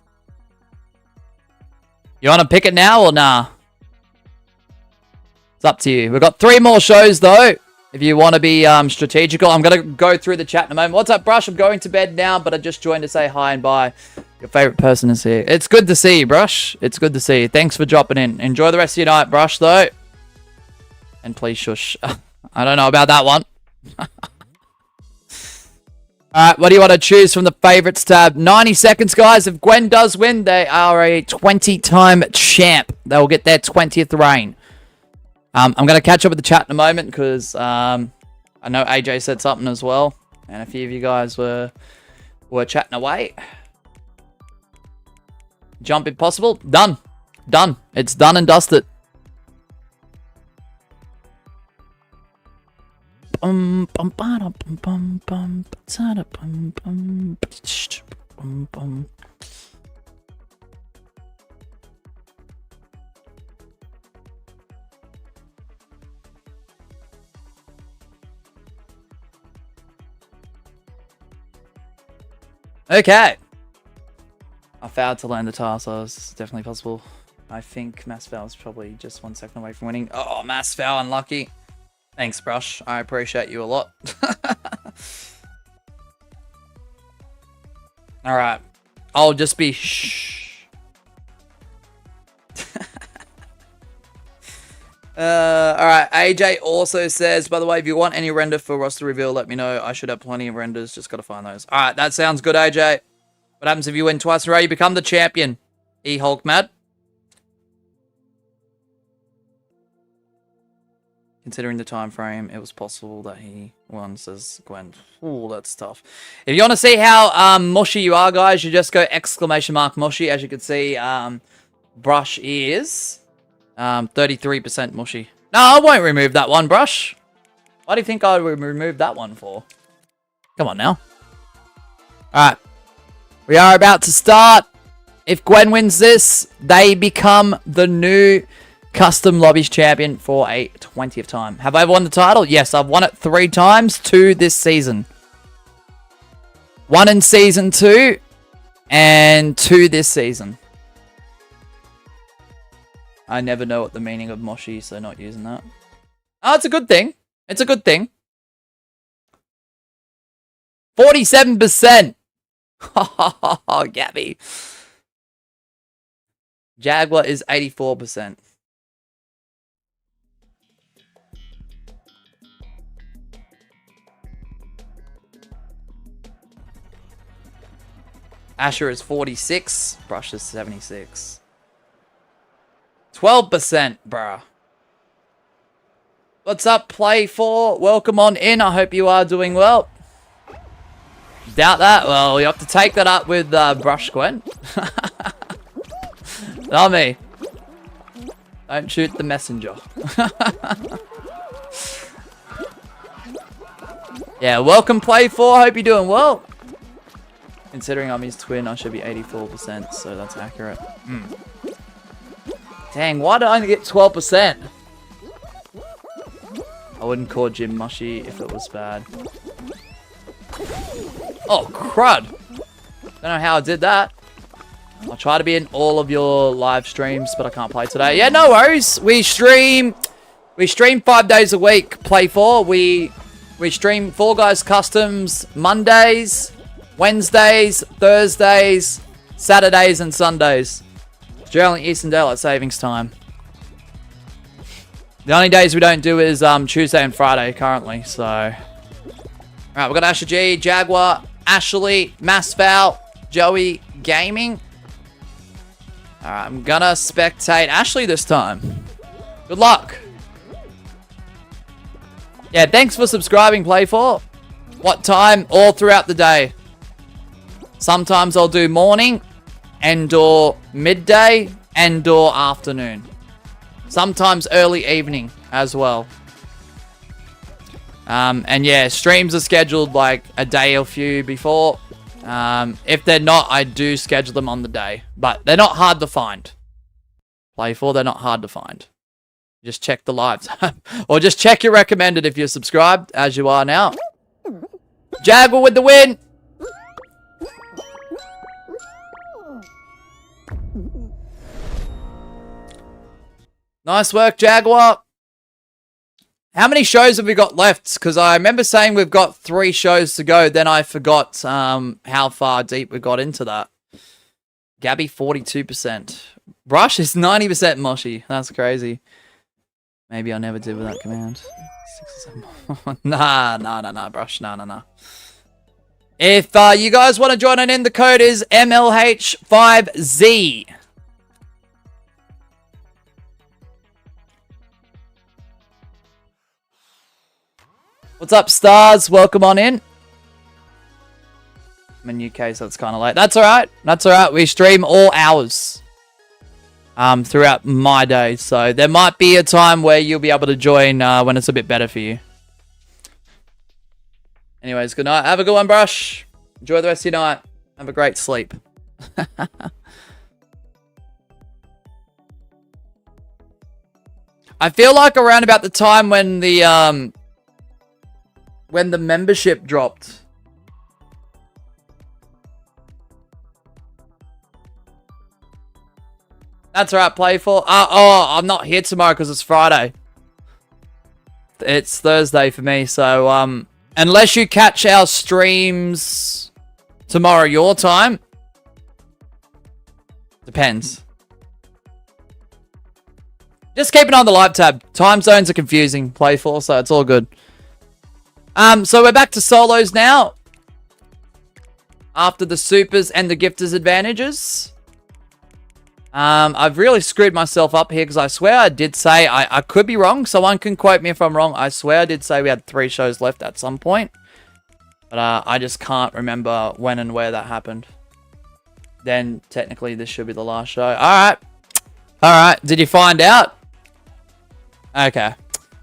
You want to pick it now or nah? It's up to you. We've got 3 more shows, though. If you want to be strategical, I'm going to go through the chat in a moment. What's up, Brush? I'm going to bed now, but I just joined to say hi and bye. Your favorite person is here. It's good to see you, Brush. It's good to see you. Thanks for dropping in. Enjoy the rest of your night, Brush, though. And please shush. I don't know about that one. Alright, what do you want to choose from the favorites tab? 90 seconds, guys. If Gwen does win, they are a 20-time champ. They will get their 20th reign. I'm going to catch up with the chat in a moment because I know AJ said something as well. And a few of you guys were chatting away. Jump if possible. Done. Done. It's done and dusted. Okay. I failed to land the tile, so it's definitely possible. I think Mass Foul is probably just 1 second away from winning. Oh, Mass Foul, unlucky. Thanks, Brush. I appreciate you a lot. Alright. I'll just be shh. Alright, AJ also says, by the way, if you want any render for roster reveal, let me know. I should have plenty of renders, just gotta find those. Alright, that sounds good, AJ. What happens if you win twice in a row? You become the champion. E-Hulk Mad. Considering the time frame, it was possible that he won, says Gwen. Ooh, that's tough. If you want to see how mushy you are, guys, you just go / mushy. As you can see, Brush is 33% mushy. No, I won't remove that one, Brush. Why do you think I would remove that one for? Come on now. Alright. We are about to start. If Gwen wins this, they become the new Custom Lobbies Champion for a 20th time. Have I won the title? Yes, I've won it 3 times, 2 this season. 1 in Season 2, and 2 this season. I never know what the meaning of Moshi, so not using that. Oh, it's a good thing. It's a good thing. 47%. Oh, Gabby. Jaguar is 84%. Asher is 46. Brush is 76. 12%, bruh. What's up, Play 4? Welcome on in. I hope you are doing well. Doubt that? Well, you have to take that up with Brush Gwen. Not me. Don't shoot the messenger. Yeah, welcome, Play 4. Hope you're doing well. Considering I'm his twin, I should be 84%, so that's accurate. Dang, why did I only get 12%? I wouldn't call Jim mushy if it was bad. Oh, crud! Don't know how I did that. I'll try to be in all of your live streams, but I can't play today. Yeah, no worries. We stream 5 days a week, Play 4. We stream Fall Guys Customs Mondays, Wednesdays, Thursdays, Saturdays, and Sundays. Generally Eastern Daylight Savings Time. The only days we don't do is Tuesday and Friday currently, so. Alright, we've got Asher G, Jaguar, Ashley, Massfowl, Joey Gaming. Alright, I'm gonna spectate Ashley this time. Good luck. Yeah, thanks for subscribing, Play4. What time? All throughout the day. Sometimes I'll do morning, and/or midday, and/or afternoon. Sometimes early evening as well. And yeah, streams are scheduled like a day or few before. If they're not, I do schedule them on the day. But they're not hard to find. Play4, they're not hard to find. Just check the lives. Or just check your recommended if you're subscribed, as you are now. Jaguar with the win! Nice work, Jaguar. How many shows have we got left? Because I remember saying we've got 3 shows to go. Then I forgot how far deep we got into that. Gabby, 42%. Brush is 90% Moshi. That's crazy. Maybe I never did with that command. 6 or 7 Nah, Brush. Nah. If you guys want to join in, the code is MLH5Z. What's up, stars? Welcome on in. I'm in UK, so it's kind of late. That's alright. That's alright. We stream all hours throughout my day. So there might be a time where you'll be able to join when it's a bit better for you. Anyways, good night. Have a good one, Brush. Enjoy the rest of your night. Have a great sleep. I feel like around about the time when the membership dropped. That's alright, Playful. I'm not here tomorrow because it's Friday. It's Thursday for me, so unless you catch our streams tomorrow your time. Depends. Just keep an eye on the live tab. Time zones are confusing, Playful, so it's all good. So we're back to solos now. After the supers and the gifters advantages. I've really screwed myself up here because I swear I did say, I could be wrong. Someone can quote me if I'm wrong. I swear I did say we had 3 shows left at some point. But I just can't remember when and where that happened. Then technically this should be the last show. Alright. Alright. Did you find out? Okay.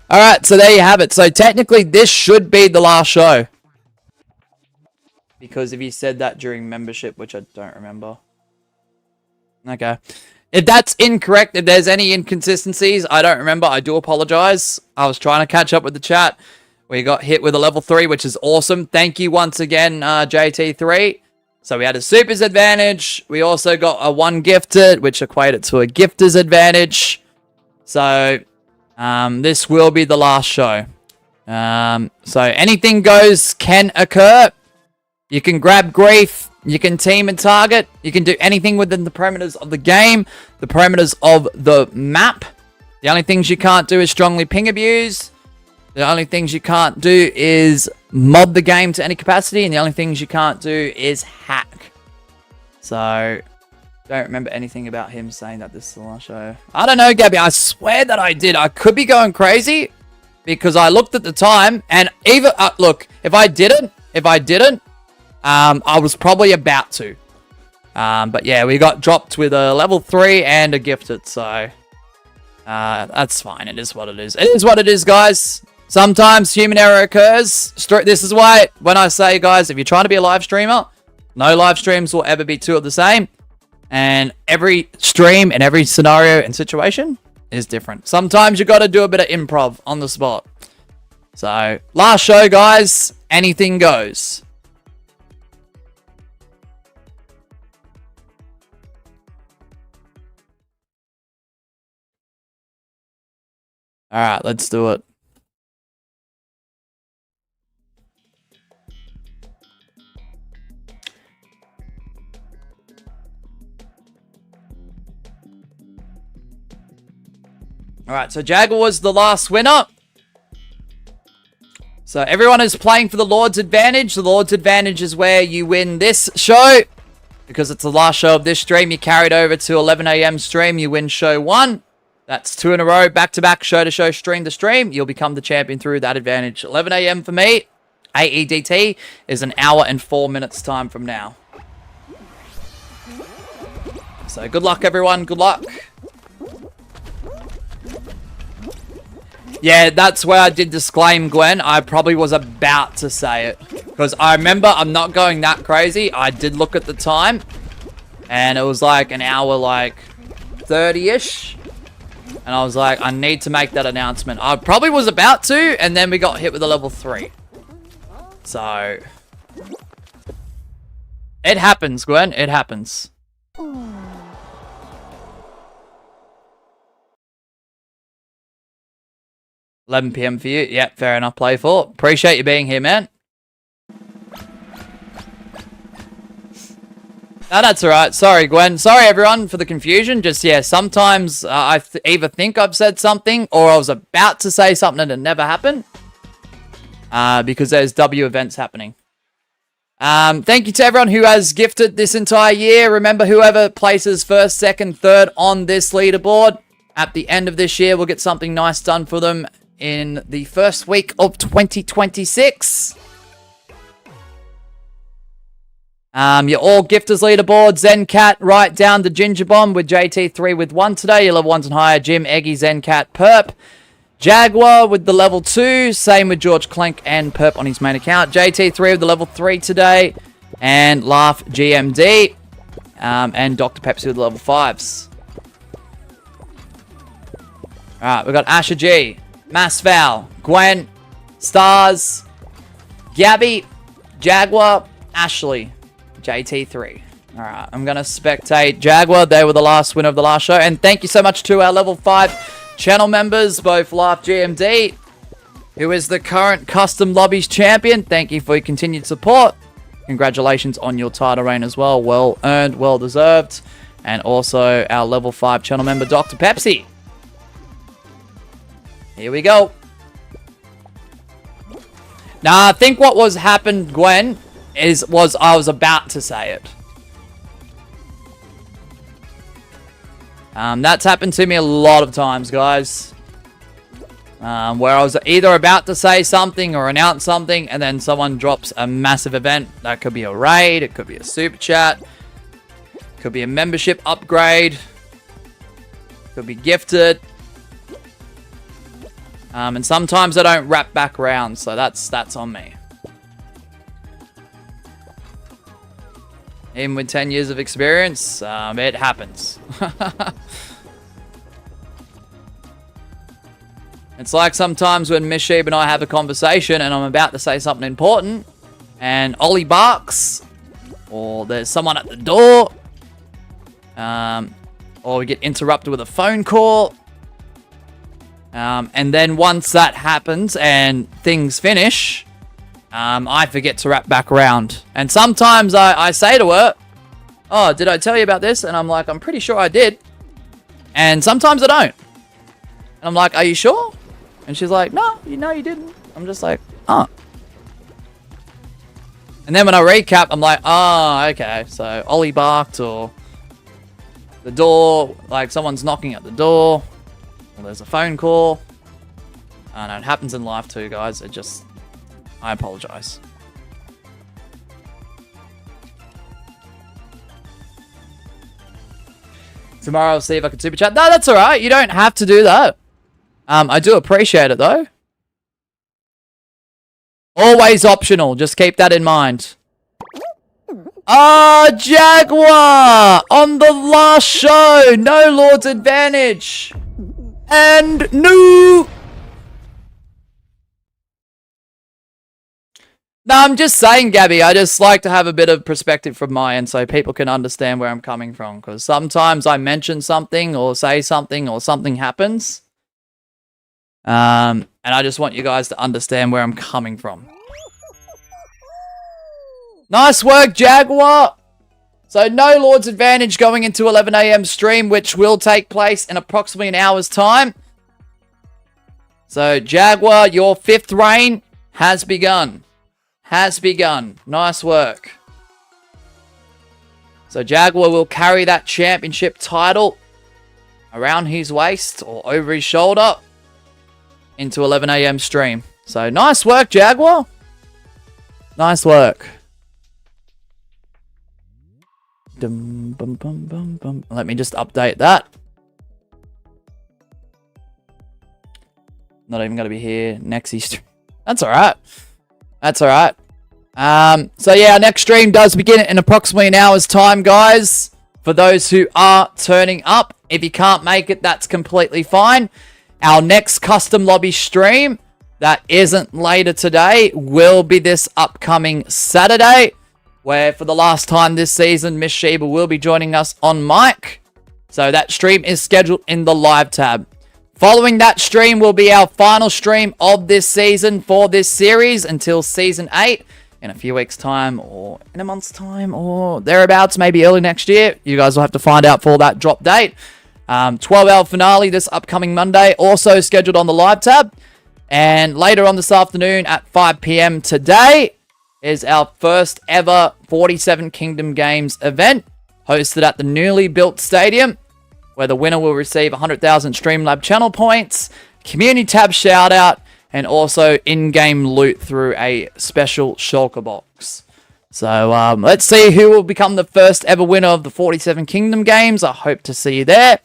Alright, so there you have it. So technically this should be the last show. Because if you said that during membership, which I don't remember. Okay. If that's incorrect, if there's any inconsistencies, I don't remember. I do apologize. I was trying to catch up with the chat. We got hit with a level 3, which is awesome. Thank you once again, JT3. So we had a supers advantage. We also got a 1 gifted, which equated to a gifter's advantage. So this will be the last show. So anything goes can occur. You can grab grief. You can team and target. You can do anything within the parameters of the game. The parameters of the map. The only things you can't do is strongly ping abuse. The only things you can't do is mod the game to any capacity. And the only things you can't do is hack. So, don't remember anything about him saying that this is the last show. I don't know, Gabby. I swear that I did. I could be going crazy. Because I looked at the time. And even, look, if I didn't, I was probably about to. But yeah, we got dropped with a level 3 and a gifted. So, that's fine. It is what it is. It is what it is, guys. Sometimes human error occurs. This is why when I say, guys, if you're trying to be a live streamer, no live streams will ever be 2 of the same. And every stream and every scenario and situation is different. Sometimes you got to do a bit of improv on the spot. So, last show, guys. Anything goes. Alright, let's do it. Alright, so Jagger was the last winner. So everyone is playing for the Lord's Advantage. The Lord's Advantage is where you win this show. Because it's the last show of this stream. You carried over to 11 AM stream. You win show 1. That's 2 in a row, back-to-back, show-to-show, stream-to-stream. You'll become the champion through that advantage. 11 AM for me. AEDT is an hour and 4 minutes time from now. So good luck, everyone. Good luck. Yeah, that's where I did disclaim, Gwen. I probably was about to say it. Because I remember I'm not going that crazy. I did look at the time. And it was like an hour, like 30-ish. And I was like, I need to make that announcement. I probably was about to. And then we got hit with a level 3. So. It happens, Gwen. It happens. 11 p.m. for you. Yep, fair enough, Playful. Appreciate you being here, man. No, that's alright. Sorry, Gwen. Sorry, everyone, for the confusion. Just, yeah, sometimes I either think I've said something or I was about to say something and it never happened. Because there's W events happening. Thank you to everyone who has gifted this entire year. Remember, whoever places first, second, third on this leaderboard, at the end of this year, we'll get something nice done for them in the first week of 2026. Your all gifters leaderboard, Zencat right down to Gingerbomb with JT3 with 1 today. Your level 1s and higher, Jim, Eggy, Zencat, Perp. Jaguar with the level 2. Same with George Clank and Perp on his main account. JT3 with the level 3 today. And Laugh GMD. And Dr. Pepsi with the level 5s. Alright, we've got Asher G, Masval, Gwen, Stars, Gabby, Jaguar, Ashley, JT3. Alright, I'm going to spectate Jaguar. They were the last winner of the last show. And thank you so much to our level 5 channel members, both Laugh GMD, who is the current Custom Lobbies Champion. Thank you for your continued support. Congratulations on your title reign as well. Well earned, well deserved. And also our level 5 channel member, Dr. Pepsi. Here we go. Now, I think what was happened, Gwen, was I was about to say it. That's happened to me a lot of times, guys. Where I was either about to say something or announce something, and then someone drops a massive event. That could be a raid, it could be a super chat, could be a membership upgrade, could be gifted. And sometimes I don't wrap back around, so that's on me. Even with 10 years of experience, it happens. It's like sometimes when Miss Sheeb and I have a conversation and I'm about to say something important, and Ollie barks, or there's someone at the door, or we get interrupted with a phone call. And then once that happens and things finish, I forget to wrap back around. And sometimes I say to her, oh, did I tell you about this? And I'm like, I'm pretty sure I did. And sometimes I don't. And I'm like, are you sure? And she's like, no, you didn't. I'm just like, oh. And then when I recap, I'm like, oh, okay. So Ollie barked, or the door, like someone's knocking at the door. Well, there's a phone call. I know it happens in life too, guys. I apologize. Tomorrow I'll see if I can super chat. No, that's alright. You don't have to do that. I do appreciate it though. Always optional. Just keep that in mind. Jaguar! On the last show! No Lord's Advantage! And no! No, I'm just saying, Gabby, I just like to have a bit of perspective from my end so people can understand where I'm coming from. Because sometimes I mention something or say something or something happens. And I just want you guys to understand where I'm coming from. Nice work, Jaguar! So no Lord's Advantage going into 11 AM stream, which will take place in approximately an hour's time. So Jaguar, your 5th reign has begun. Has begun. Nice work. So Jaguar will carry that championship title around his waist or over his shoulder into 11 AM stream. So nice work, Jaguar. Nice work. Let me just update that. Not even going to be here next Easter. That's alright. That's alright. So yeah, our next stream does begin in approximately an hour's time, guys. For those who are turning up. If you can't make it, that's completely fine. Our next Custom Lobby stream, that isn't later today, will be this upcoming Saturday. Where for the last time this season, Miss Sheba will be joining us on mic. So that stream is scheduled in the live tab. Following that stream will be our final stream of this season for this series until Season 8 in a few weeks' time or in a month's time or thereabouts, maybe early next year. You guys will have to find out for that drop date. 12-hour finale this upcoming Monday, also scheduled on the live tab. And later on this afternoon at 5 p.m. today is our first ever 47 Kingdom Games event, hosted at the newly built stadium, where the winner will receive 100,000 Streamlab channel points, community tab shout out, and also in-game loot through a special shulker box. So let's see who will become the first ever winner of the 47 Kingdom Games. I hope to see you there.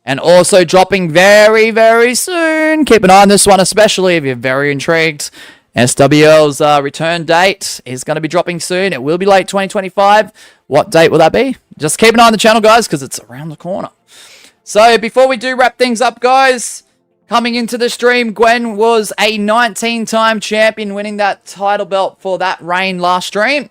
And also dropping very, very soon. Keep an eye on this one, especially if you're very intrigued. SWL's return date is going to be dropping soon. It will be late 2025. What date will that be? Just keep an eye on the channel, guys, because it's around the corner. So before we do wrap things up, guys, coming into the stream, Gwen was a 19-time champion, winning that title belt for that reign last stream.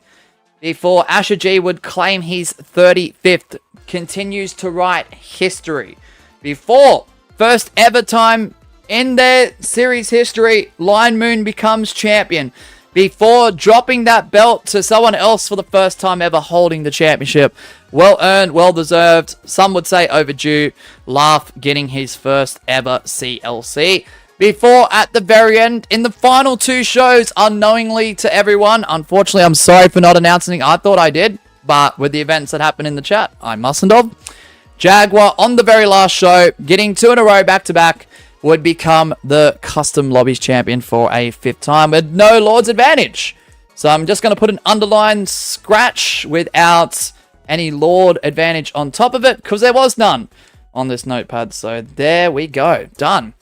Before Asher G would claim his 35th, continues to write history. Before first ever time in their series history, Lion Moon becomes champion. Before dropping that belt to someone else for the first time ever holding the championship. Well earned, well deserved. Some would say overdue. Laugh getting his first ever CLC. Before, at the very end, in the final 2 shows, unknowingly to everyone. Unfortunately, I'm sorry for not announcing. I thought I did. But with the events that happened in the chat, I mustn't have. Jaguar, on the very last show, getting 2 in a row back-to-back, would become the Custom Lobbies Champion for a 5th time with no Lord's advantage. So I'm just going to put an underlined scratch without any Lord advantage on top of it, because there was none on this notepad. So there we go. Done.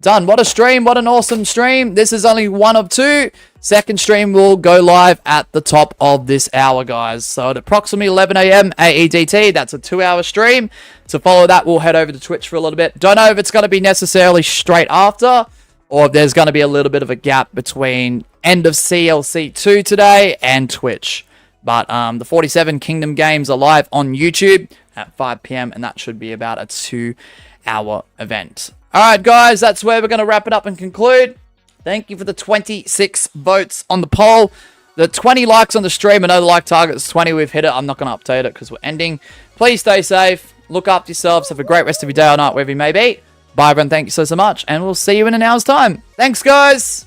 Done. What a stream. What an awesome stream. This is only one of 2. Second stream will go live at the top of this hour, guys. So at approximately 11 a.m. AEDT, that's a 2-hour stream. To follow that, we'll head over to Twitch for a little bit. Don't know if it's going to be necessarily straight after, or if there's going to be a little bit of a gap between end of CLC2 today and Twitch. But the 47 Kingdom Games are live on YouTube at 5 p.m. and that should be about a 2-hour event. Alright, guys, that's where we're going to wrap it up and conclude. Thank you for the 26 votes on the poll. The 20 likes on the stream. I know the like target is 20. We've hit it. I'm not going to update it because we're ending. Please stay safe. Look after yourselves. Have a great rest of your day or night, wherever you may be. Bye, everyone. Thank you so much. And we'll see you in an hour's time. Thanks, guys.